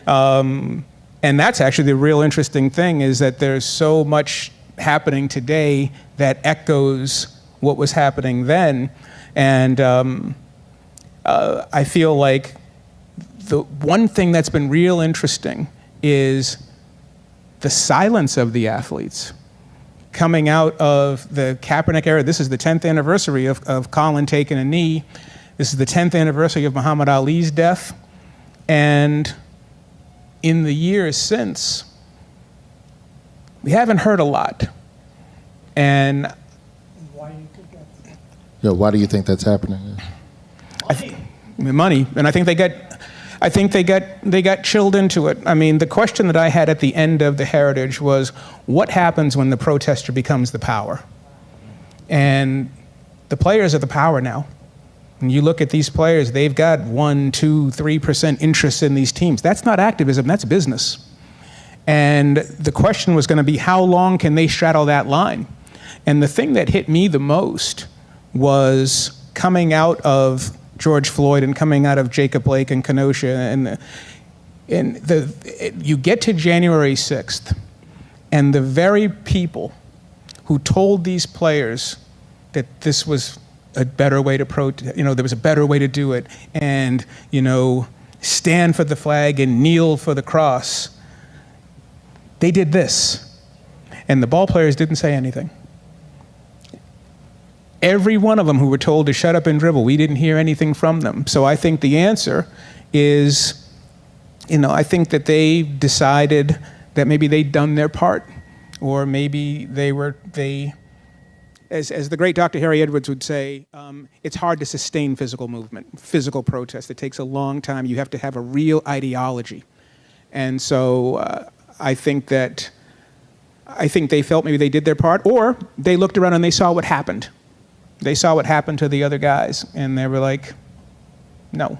And that's actually the real interesting thing, is that there's so much happening today that echoes what was happening then. And I feel like the one thing that's been real interesting is the silence of the athletes coming out of the Kaepernick era. This is the 10th anniversary of Colin taking a knee. This is the 10th anniversary of Muhammad Ali's death. And in the years since, we haven't heard a lot. And why do you think that's happening? Money, and I think they got chilled into it. I mean, the question that I had at the end of the Heritage was, what happens when the protester becomes the power? And the players are the power now. And you look at these players, they've got 1%, 2%, 3% interest in these teams. That's not activism, that's business. And the question was going to be, how long can they straddle that line? And the thing that hit me the most was coming out of George Floyd and coming out of Jacob Blake and Kenosha, you get to January 6th, and the very people who told these players that this was a better way to there was a better way to do it, and stand for the flag and kneel for the cross, they did this, and the ball players didn't say anything. Every one of them who were told to shut up and dribble, we didn't hear anything from them. So I think the answer is, I think that they decided that maybe they'd done their part, or maybe as the great Dr. Harry Edwards would say, it's hard to sustain physical movement, physical protest. It takes a long time. You have to have a real ideology. And so I think they felt maybe they did their part, or they looked around and they saw what happened. They saw what happened to the other guys, and they were like, no.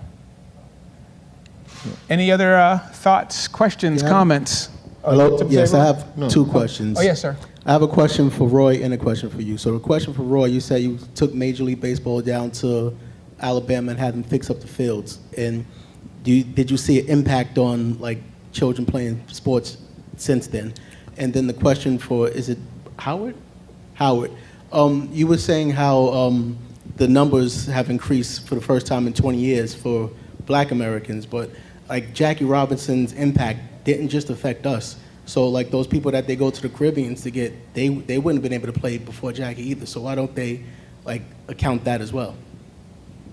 Any other thoughts, questions, comments? Hello? Yes, I have two questions. Oh, yes, sir. I have a question for Roy and a question for you. So the question for Roy, you said you took Major League Baseball down to Alabama and had them fix up the fields. And did you see an impact on children playing sports since then? And then the question for, is it Howard? Howard. You were saying how the numbers have increased for the first time in 20 years for Black Americans, but Jackie Robinson's impact didn't just affect us. So those people that they go to the Caribbeans to get, they wouldn't have been able to play before Jackie either. So why don't they account that as well?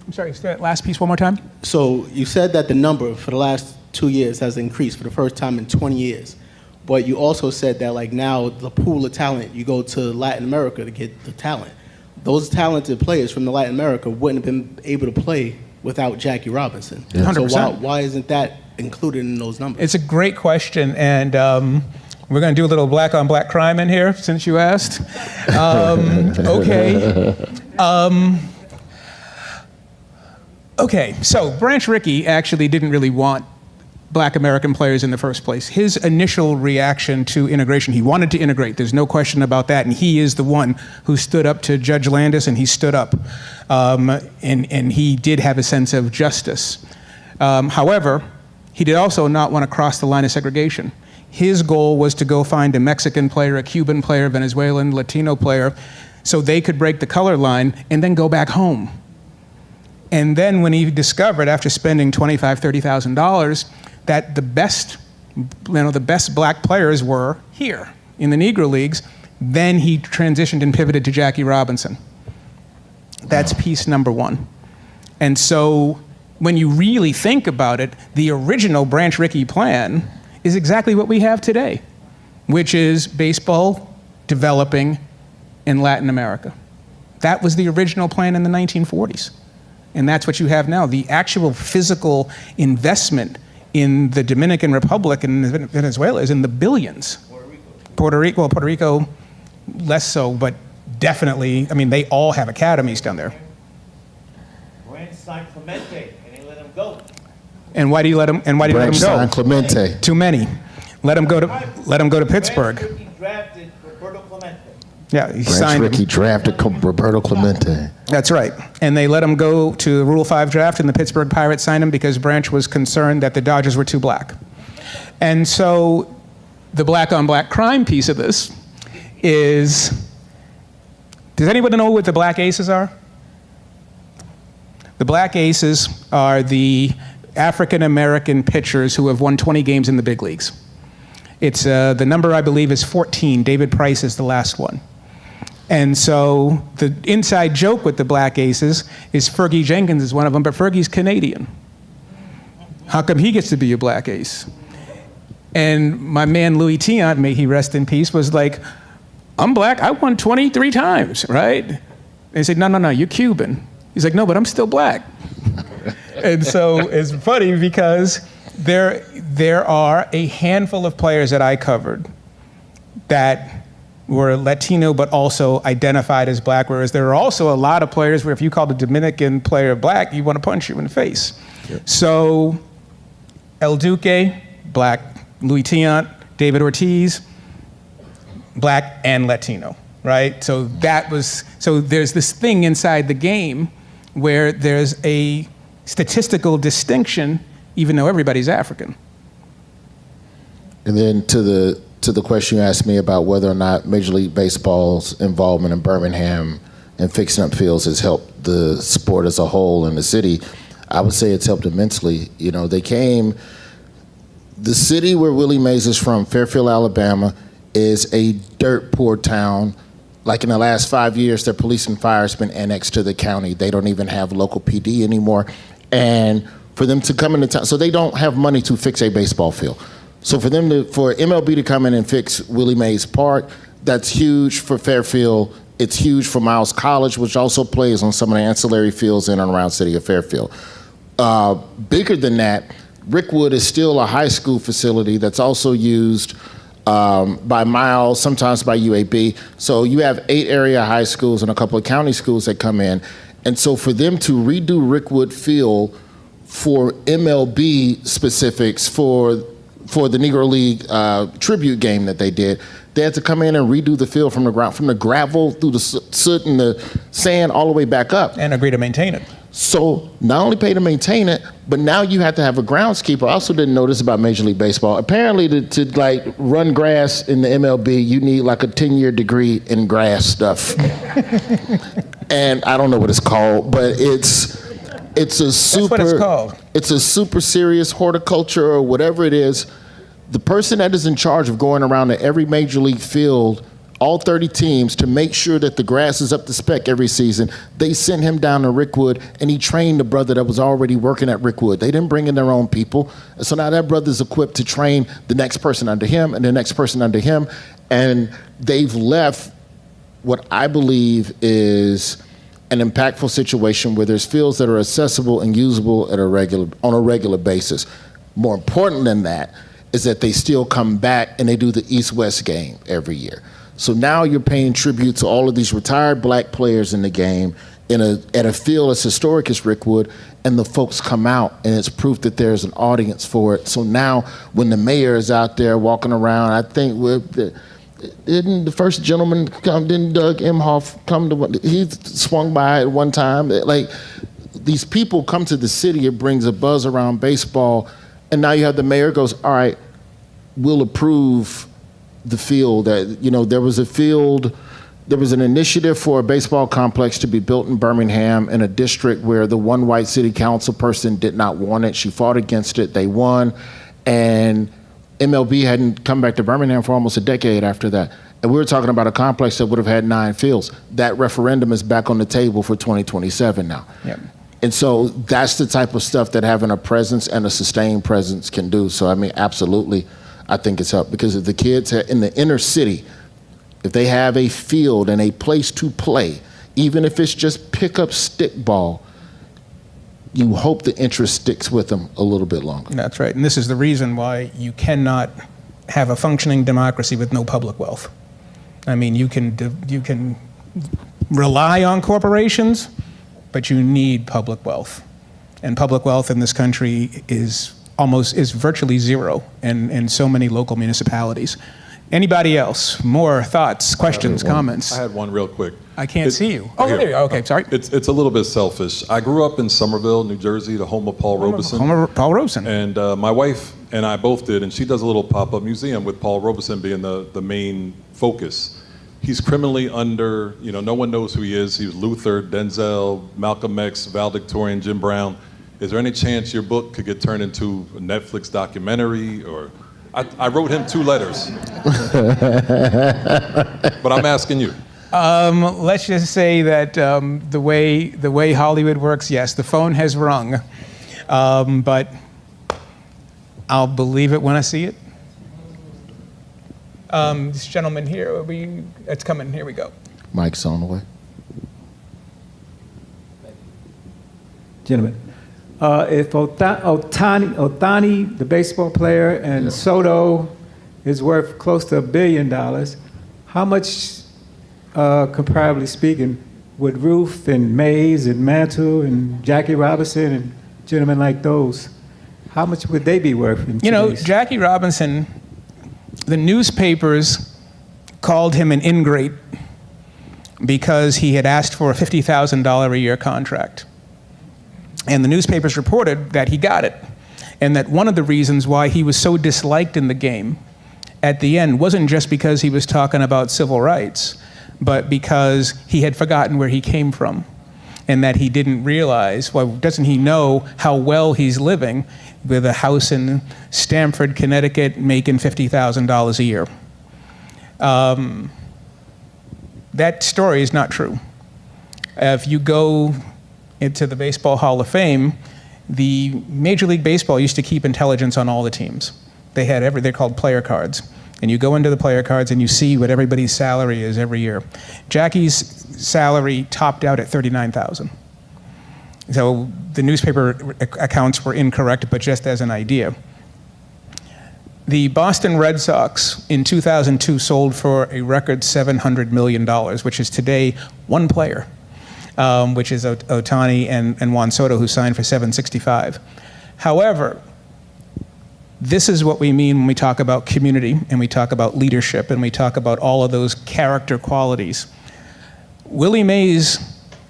I'm sorry, say that last piece one more time. So you said that the number for the last 2 years has increased for the first time in 20 years. But you also said that now the pool of talent, you go to Latin America to get the talent. Those talented players from the Latin America wouldn't have been able to play without Jackie Robinson. Yeah. 100%. So why isn't that included in those numbers? It's a great question, and we're going to do a little black on black crime in here since you asked. Okay. Okay, so Branch Rickey actually didn't really want Black American players in the first place. His initial reaction to integration, he wanted to integrate, there's no question about that, and he is the one who stood up to Judge Landis, and he stood up, and he did have a sense of justice. However, he did also not want to cross the line of segregation. His goal was to go find a Mexican player, a Cuban player, Venezuelan, Latino player, so they could break the color line and then go back home. And then when he discovered, after spending $25,000, $30,000, that the best Black players were here in the Negro Leagues, then he transitioned and pivoted to Jackie Robinson. That's piece number one. And so when you really think about it, the original Branch Rickey plan is exactly what we have today, which is baseball developing in Latin America. That was the original plan in the 1940s. And that's what you have now. The actual physical investment in the Dominican Republic and Venezuela is in the billions. Puerto Rico, less so, but definitely, I mean, they all have academies down there. Bryant signed Clemente, and they let him go. And why do you let him? And why do you let him go? Branch signed Clemente. Too many. Let him go to Pittsburgh. Ricky drafted Roberto Clemente. Yeah, he Branch signed Rickey drafted Roberto Clemente. That's right. And they let him go to the Rule 5 draft, and the Pittsburgh Pirates signed him because Branch was concerned that the Dodgers were too black. And so the black-on-black crime piece of this is, does anybody know what the Black Aces are? The Black Aces are the African-American pitchers who have won 20 games in the big leagues. It's the number, I believe, is 14. David Price is the last one. And so the inside joke with the Black Aces is Fergie Jenkins is one of them, but Fergie's Canadian. How come he gets to be a Black Ace? And my man Louis Tiant, may he rest in peace, was like, I'm black, I won 23 times, right? And he said, no, you're Cuban. He's like, no, but I'm still black. And so it's funny because there are a handful of players that I covered that were Latino but also identified as black, whereas there are also a lot of players where if you call the Dominican player black, you want to punch you in the face. Yep. So El Duque, black. Louis Tiant, David Ortiz, black and Latino, right? So there's this thing inside the game where there's a statistical distinction even though everybody's African. And then to the question you asked me about whether or not Major League Baseball's involvement in Birmingham and fixing up fields has helped the sport as a whole in the city, I would say it's helped immensely. You know, the city where Willie Mays is from, Fairfield, Alabama, is a dirt poor town. Like in the last 5 years, their police and fire has been annexed to the county. They don't even have local PD anymore. And for them to come into town, so they don't have money to fix a baseball field. So for MLB to come in and fix Willie Mays Park, that's huge for Fairfield. It's huge for Miles College, which also plays on some of the ancillary fields in and around the city of Fairfield. Bigger than that, Rickwood is still a high school facility that's also used by Miles, sometimes by UAB. So you have 8 area high schools and a couple of county schools that come in. And so for them to redo Rickwood Field for MLB specifics for the Negro League tribute game that they did, they had to come in and redo the field from the ground, from the gravel through the soot and the sand all the way back up. And agree to maintain it. So not only pay to maintain it, but now you have to have a groundskeeper. I also didn't know this about Major League Baseball. Apparently to like run grass in the MLB, you need like a 10-year degree in grass stuff. And I don't know what it's called, but it's a super, that's what it's called. It's a super serious horticulture or whatever it is. The person that is in charge of going around to every major league field, all 30 teams, to make sure that the grass is up to spec every season, they sent him down to Rickwood, and he trained the brother that was already working at Rickwood. They didn't bring in their own people. And so now that brother's equipped to train the next person under him and the next person under him. And they've left what I believe is an impactful situation where there's fields that are accessible and usable on a regular basis. More important than that is that they still come back and they do the East-West game every year. So now you're paying tribute to all of these retired black players in the game at a field as historic as Rickwood, and the folks come out, and it's proof that there's an audience for it. So now when the mayor is out there walking around, I think didn't the first gentleman come, didn't Doug Emhoff come to, he swung by at one time. Like, these people come to the city, it brings a buzz around baseball, and now you have the mayor goes, all right, we'll approve the field. There was an initiative for a baseball complex to be built in Birmingham in a district where the one white city council person did not want it. She fought against it, they won, and MLB hadn't come back to Birmingham for almost a decade after that. And we were talking about a complex that would have had 9 fields. That referendum is back on the table for 2027 now. Yep. And so that's the type of stuff that having a presence and a sustained presence can do. So I mean, absolutely, I think it's helped, because if the kids in the inner city, if they have a field and a place to play, even if it's just pick up stick ball, you hope the interest sticks with them a little bit longer. That's right, and this is the reason why you cannot have a functioning democracy with no public wealth. I mean, you can rely on corporations, but you need public wealth. and public wealth in this country is virtually zero in so many local municipalities. Anybody else? More thoughts, questions, comments? I had one real quick. I can't see you. Oh, there you are. Okay, sorry. It's a little bit selfish. I grew up in Somerville, New Jersey, the home of Paul Robeson. Home of Paul Robeson. And my wife and I both did, and she does a little pop-up museum with Paul Robeson being the main focus. He's criminally under, no one knows who he is. He was Luther, Denzel, Malcolm X, valedictorian, Jim Brown. Is there any chance your book could get turned into a Netflix documentary? Or I wrote him 2 letters. But I'm asking you. Let's just say that the way Hollywood works, yes, the phone has rung, but I'll believe it when I see it. This gentleman here, it's coming. Here we go. Mike's on the way. Gentlemen, if Ohtani, the baseball player, and Soto is worth close to $1 billion, how much, comparably speaking, would Ruth and Mays and Mantle and Jackie Robinson and gentlemen like those, how much would they be worth in today's? Jackie Robinson, the newspapers called him an ingrate because he had asked for a $50,000 a year contract. And the newspapers reported that he got it, and that one of the reasons why he was so disliked in the game at the end wasn't just because he was talking about civil rights, but because he had forgotten where he came from, and that he didn't realize, well, doesn't he know how well he's living with a house in Stamford, Connecticut, making $50,000 a year? That story is not true. If you go into the Baseball Hall of Fame, the Major League Baseball used to keep intelligence on all the teams. They're called player cards. And you go into the player cards and you see what everybody's salary is every year. Jackie's salary topped out at $39,000. So the newspaper accounts were incorrect, but just as an idea. The Boston Red Sox in 2002 sold for a record $700 million, which is today one player, which is Ohtani and Juan Soto, who signed for $765. However, this is what we mean when we talk about community, and we talk about leadership, and we talk about all of those character qualities. Willie Mays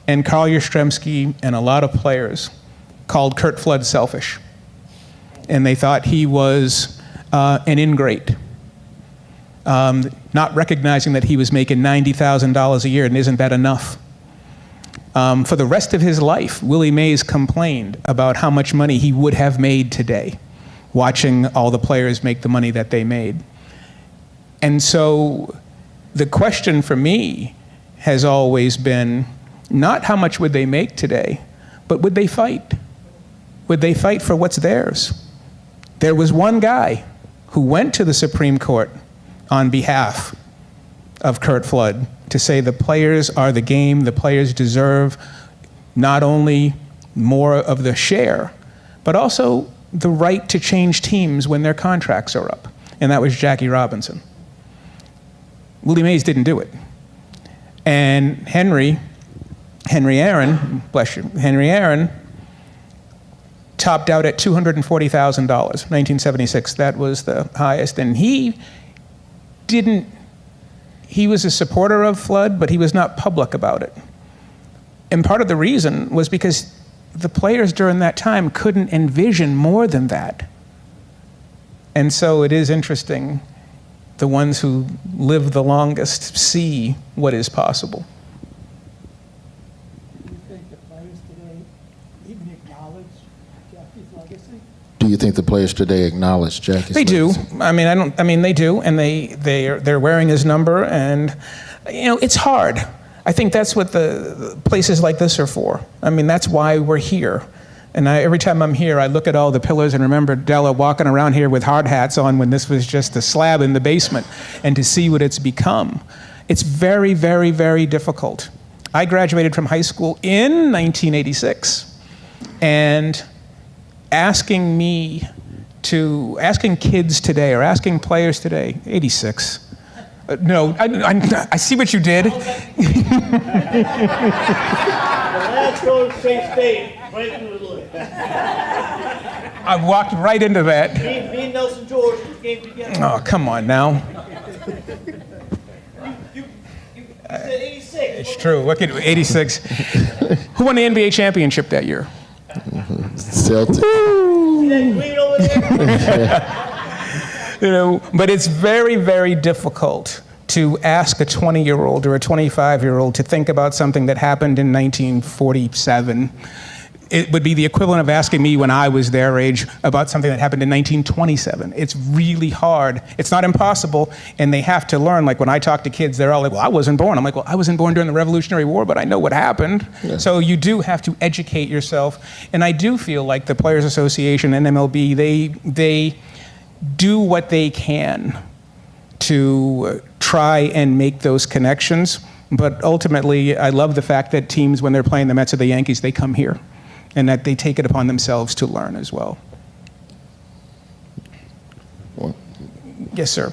and Carl Yastrzemski and a lot of players called Curt Flood selfish. And they thought he was an ingrate, not recognizing that he was making $90,000 a year, and isn't that enough? For the rest of his life, Willie Mays complained about how much money he would have made today, watching all the players make the money that they made. And so the question for me has always been not how much would they make today, but would they fight? Would they fight for what's theirs? There was one guy who went to the Supreme Court on behalf of Curt Flood to say the players are the game, the players deserve not only more of the share, but also the right to change teams when their contracts are up. And that was Jackie Robinson. Willie Mays didn't do it. And Henry Aaron, bless you, Henry Aaron topped out at $240,000, 1976. That was the highest. And he was a supporter of Flood, but he was not public about it. And part of the reason was because the players during that time couldn't envision more than that. And so it is interesting, the ones who live the longest see what is possible. Do you think the players today even acknowledge Jackie's legacy? Do you think the players today acknowledge Jackie's They do. legacy? They do, and they're wearing his number, and it's hard. I think that's what the places like this are for. That's why we're here. And every time I'm here, I look at all the pillars and remember Della walking around here with hard hats on when this was just a slab in the basement, and to see what it's become. It's very, very, very difficult. I graduated from high school in 1986, and asking kids today, or asking players today, 86. No, I see what you did. George Chase State, right through the look. I walked right into that. Me and Nelson George came together. Oh, come on now. You said 86. It's true. Look at 86. Who won the NBA championship that year? Celtics. See that green over there? You know, but it's very, very difficult to ask a 20-year-old or a 25-year-old to think about something that happened in 1947. It would be the equivalent of asking me when I was their age about something that happened in 1927. It's really hard. It's not impossible, and they have to learn. Like when I talk to kids, they're all like, well, I wasn't born. I'm like, well, I wasn't born during the Revolutionary War, but I know what happened. Yeah. So you do have to educate yourself. And I do feel like the Players Association and MLB, they do what they can to try and make those connections. But ultimately, I love the fact that teams, when they're playing the Mets or the Yankees, they come here, and that they take it upon themselves to learn as well. Yes, sir.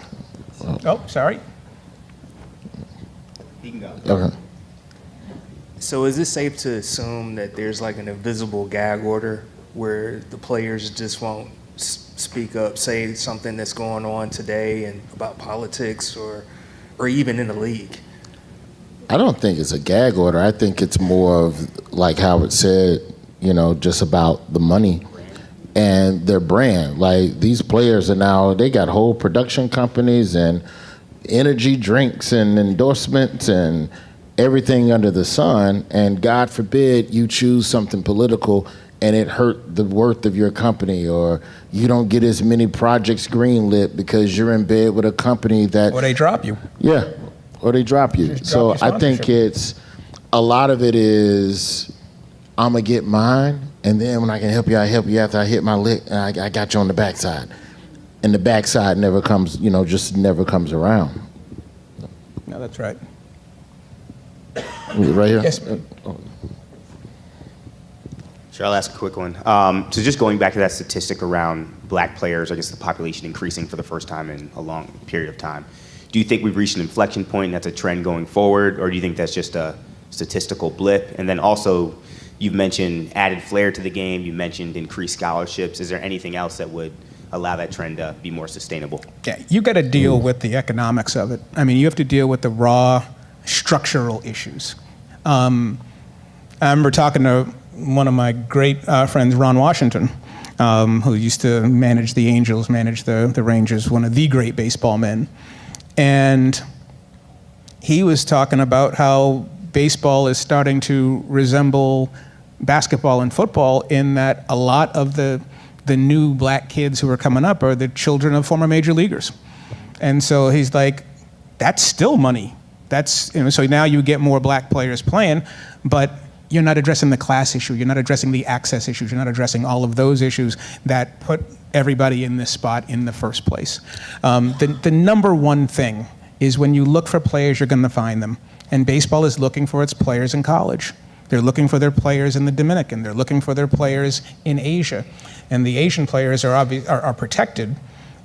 Oh, sorry. You can go. Okay. So is it safe to assume that there's like an invisible gag order where the players just won't speak up, say something that's going on today and about politics or even in the league? I don't think it's a gag order. I think it's more of, like Howard said, you know, just about the money and their brand. Like these players are now, they got whole production companies and energy drinks and endorsements and everything under the sun. And God forbid you choose something political and it hurt the worth of your company, or you don't get as many projects greenlit because you're in bed with a company that... Or they drop you. Yeah, or they drop you. So I think it's, a lot of it is, I'm gonna get mine, and then when I can help you, I help you after I hit my lick, and I got you on the backside. And the backside never comes, you know, just never comes around. No, that's right. Right here? Yes. Sure, I'll ask a quick one. So just going back to that statistic around black players, I guess the population increasing for the first time in a long period of time. Do you think we've reached an inflection point and that's a trend going forward, or do you think that's just a statistical blip? And then also, you've mentioned added flair to the game, you mentioned increased scholarships. Is there anything else that would allow that trend to be more sustainable? Yeah, you got to deal with the economics of it. I mean, you have to deal with the raw structural issues. I remember talking to one of my great friends, Ron Washington, who used to manage the Angels, manage the Rangers, one of the great baseball men. And he was talking about how baseball is starting to resemble basketball and football in that a lot of the new black kids who are coming up are the children of former major leaguers. And so he's like, that's still money. That's, you know, so now you get more black players playing, but you're not addressing the class issue, you're not addressing the access issues, you're not addressing all of those issues that put everybody in this spot in the first place. The number one thing is when you look for players, you're going to find them. And baseball is looking for its players in college. They're looking for their players in the Dominican. They're looking for their players in Asia. And the Asian players are protected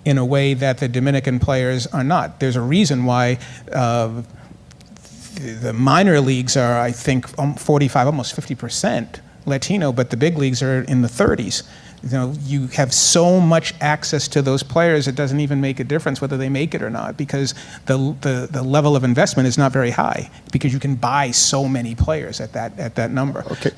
in a way that the Dominican players are not. There's a reason why the minor leagues are, I think, 45, almost 50% Latino, but the big leagues are in the 30s. You know, you have so much access to those players, it doesn't even make a difference whether they make it or not, because the level of investment is not very high, because you can buy so many players at that number. Okay,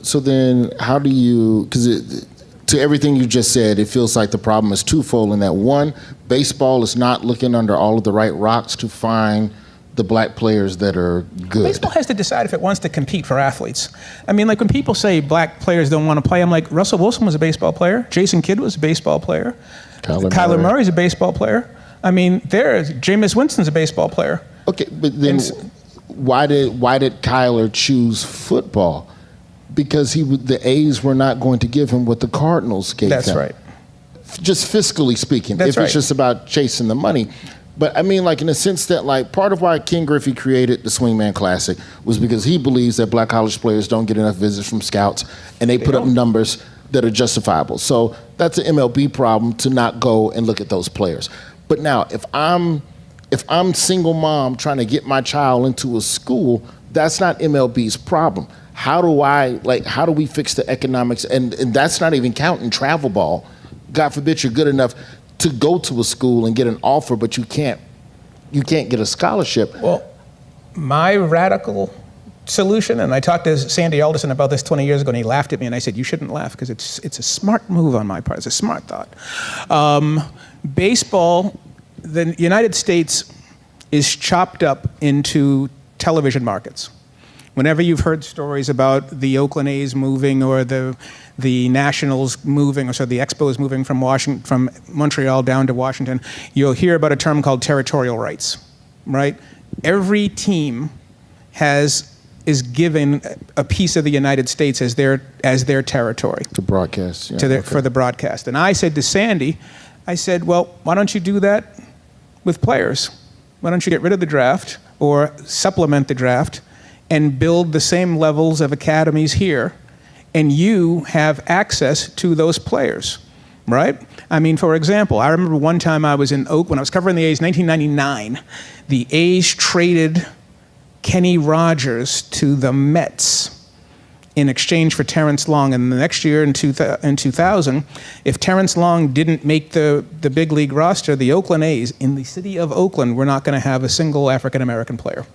so then how do you, because to everything you just said, it feels like the problem is twofold in that, one, baseball is not looking under all of the right rocks to find the black players that are good. Baseball has to decide if it wants to compete for athletes. I mean, like when people say black players don't want to play, I'm like, Russell Wilson was a baseball player. Jason Kidd was a baseball player. Kyler Murray's a baseball player. I mean, Jameis Winston's a baseball player. Okay, but then why did Kyler choose football? Because the A's were not going to give him what the Cardinals gave him. That's right. Just fiscally speaking, That's if right. It's just about chasing the money. But I mean, like in the sense that, like, part of why Ken Griffey created the Swingman Classic was because he believes that black college players don't get enough visits from scouts, and they put up numbers that are justifiable. So that's an MLB problem to not go and look at those players. But now, if I'm single mom trying to get my child into a school, that's not MLB's problem. how do we fix the economics? And that's not even counting travel ball. God forbid you're good enough to go to a school and get an offer, but you can't get a scholarship. Well, my radical solution, and I talked to Sandy Alderson about this 20 years ago, and he laughed at me, and I said, you shouldn't laugh, because it's a smart move on my part. It's a smart thought. Baseball, the United States is chopped up into television markets. Whenever you've heard stories about the Oakland A's moving or the Nationals moving, or so the Expos moving from Montreal down to Washington, you'll hear about a term called territorial rights, right? Every team is given a piece of the United States as their territory. To broadcast. Yeah, for the broadcast. And I said to Sandy, I said, well, why don't you do that with players? Why don't you get rid of the draft or supplement the draft and build the same levels of academies here, and you have access to those players, right? I mean, for example, I remember one time I was in Oak, when I was covering the A's, 1999, the A's traded Kenny Rogers to the Mets in exchange for Terrence Long. And the next year, in 2000, if Terrence Long didn't make the big league roster, the Oakland A's in the city of Oakland were not going to have a single African-American player.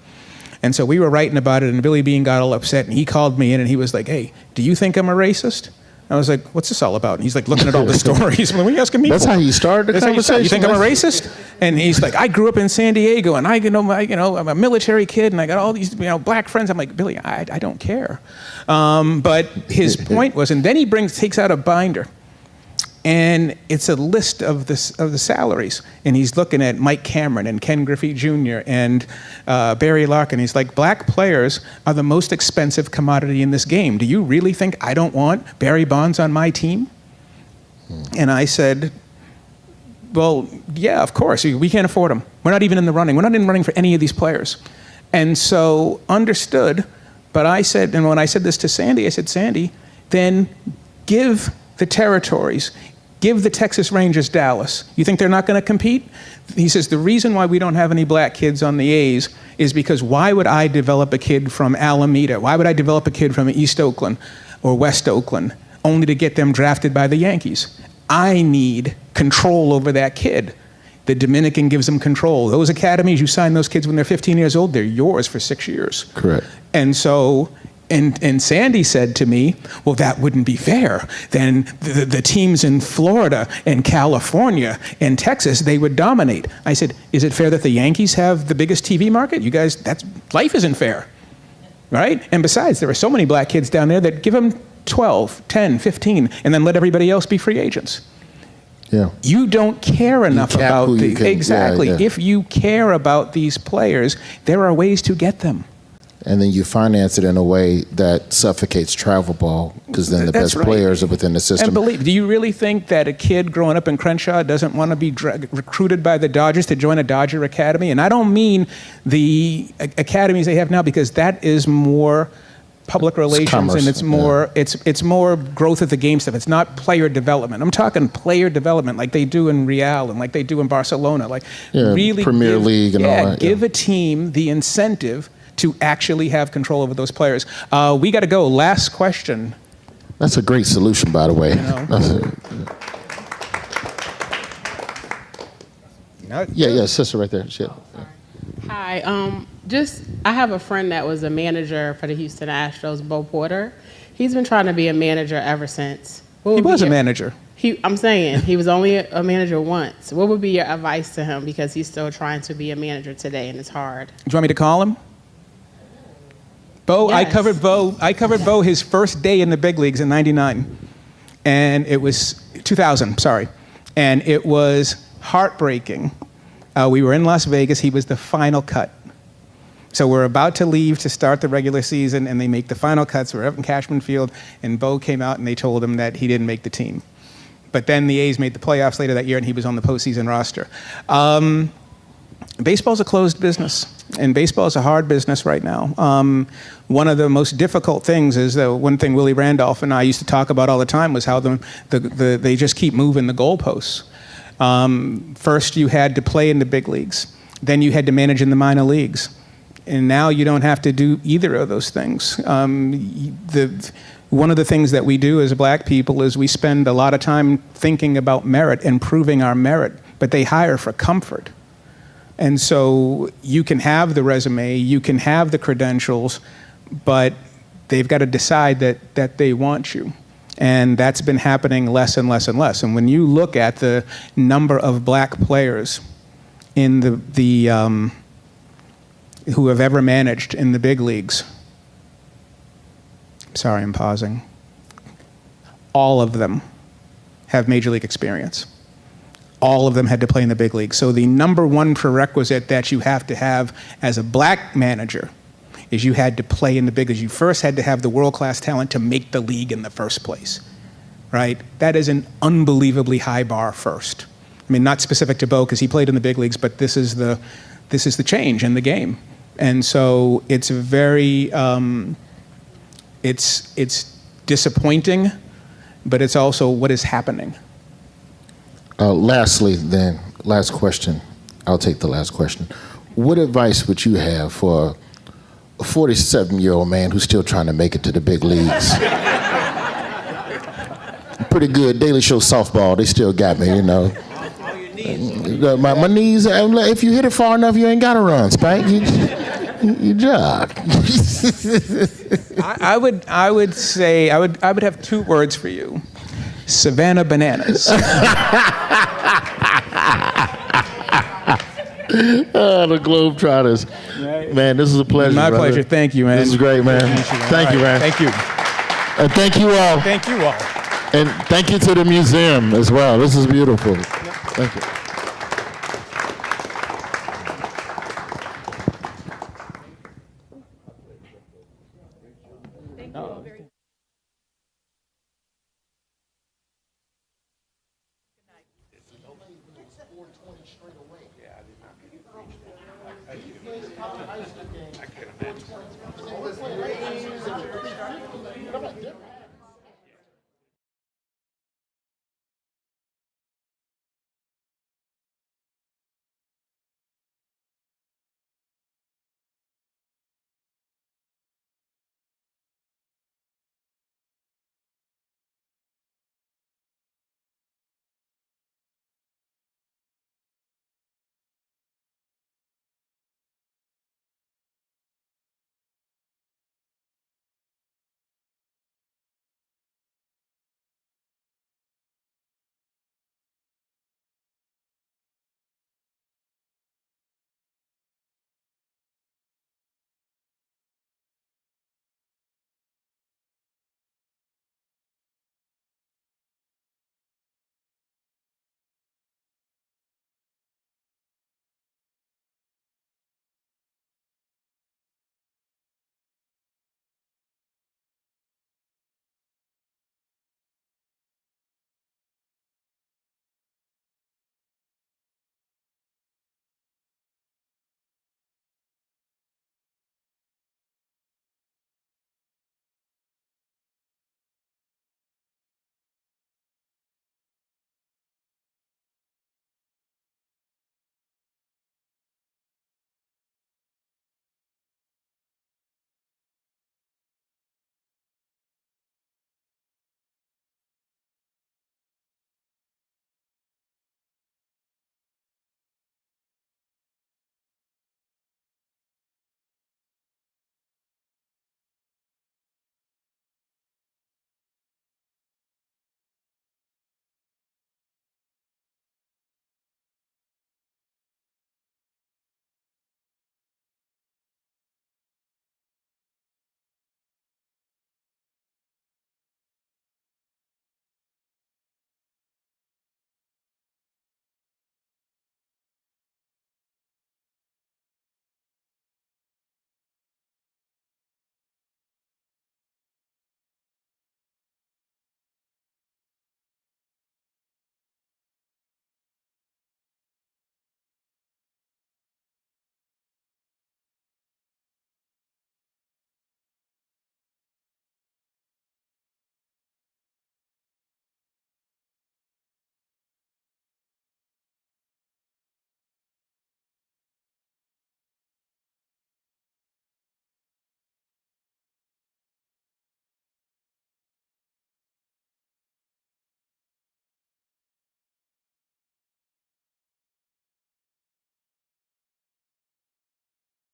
And so we were writing about it, and Billy Bean got all upset, and he called me in, and he was like, hey, do you think I'm a racist? I was like, what's this all about? And he's like looking at all the stories. What are you asking me That's for? how you started the conversation. You think I'm a racist? And he's like, I grew up in San Diego, and I'm a military kid, and I got all these black friends. I'm like, Billy, I don't care. But his point was, and then he takes out a binder, and it's a list of the salaries. And he's looking at Mike Cameron and Ken Griffey Jr. and Barry Larkin. He's like, black players are the most expensive commodity in this game. Do you really think I don't want Barry Bonds on my team? And I said, well, yeah, of course. We can't afford them. We're not even in the running. We're not in the running for any of these players. And so understood. But I said, and when I said this to Sandy, I said, Sandy, then give the territories, give the Texas Rangers Dallas. You think they're not going to compete? He says, the reason why we don't have any black kids on the A's is because why would I develop a kid from Alameda? Why would I develop a kid from East Oakland or West Oakland only to get them drafted by the Yankees? I need control over that kid. The Dominican gives them control. Those academies, you sign those kids when they're 15 years old, they're yours for 6 years. Correct. And so, and Sandy said to me, well, that wouldn't be fair. Then the teams in Florida and California and Texas, they would dominate. I said, is it fair that the Yankees have the biggest TV market? You guys, life isn't fair, right? And besides, there are so many black kids down there that give them 12, 10, 15, and then let everybody else be free agents. Yeah. You don't care enough about exactly. Yeah, yeah. If you care about these players, there are ways to get them. And then you finance it in a way that suffocates travel ball, because then the best players are within the system. And do you really think that a kid growing up in Crenshaw doesn't want to be recruited by the Dodgers to join a Dodger academy? And I don't mean the academies they have now, because that is more public relations, commerce, and it's more growth of the game stuff. It's not player development. I'm talking player development like they do in Real and like they do in Barcelona. Like really Premier League and all that. Give a team the incentive to actually have control over those players. We got to go. Last question. That's a great solution, by the way. Yeah, sister right there. Shit. Hi. I have a friend that was a manager for the Houston Astros, Bo Porter. He's been trying to be a manager ever since. He was a manager. I'm saying he was only a manager once. What would be your advice to him, because he's still trying to be a manager today and it's hard? Do you want me to call him? Bo, yes. I covered Bo his first day in the big leagues in '99, and it was 2000. Sorry, and it was heartbreaking. We were in Las Vegas. He was the final cut. So we're about to leave to start the regular season, and they make the final cuts. We're up in Cashman Field, and Bo came out, and they told him that he didn't make the team. But then the A's made the playoffs later that year, and he was on the postseason roster. Baseball's a closed business, and baseball is a hard business right now. One of the most difficult things is one thing Willie Randolph and I used to talk about all the time was how they just keep moving the goalposts. First, you had to play in the big leagues. Then you had to manage in the minor leagues. And now you don't have to do either of those things. One of the things that we do as black people is we spend a lot of time thinking about merit and proving our merit, but they hire for comfort. And so you can have the resume, you can have the credentials, but they've got to decide that they want you. And that's been happening less and less and less. And when you look at the number of black players in who have ever managed in the big leagues, sorry, I'm pausing. All of them have major league experience. All of them had to play in the big league. So the number one prerequisite that you have to have as a black manager is you had to play in the big leagues. You first had to have the world-class talent to make the league in the first place, right? That is an unbelievably high bar first. I mean, not specific to Bo because he played in the big leagues, but this is the change in the game. And so it's very, it's disappointing, but it's also what is happening. Lastly, then, last question. I'll take the last question. What advice would you have for a 47-year-old man who's still trying to make it to the big leagues? Pretty good. Daily Show softball, they still got me, you know. My knees, if you hit it far enough, you ain't got to run, Spank. You jog. I would say I would have two words for you. Savannah Bananas. The Globetrotters. Right. Man, this is a pleasure. My brother. pleasure. Thank you, man. This is great, man. Thank you, man. Thank you. And thank you all. Thank you all. And thank you to the museum as well. This is beautiful. Thank you.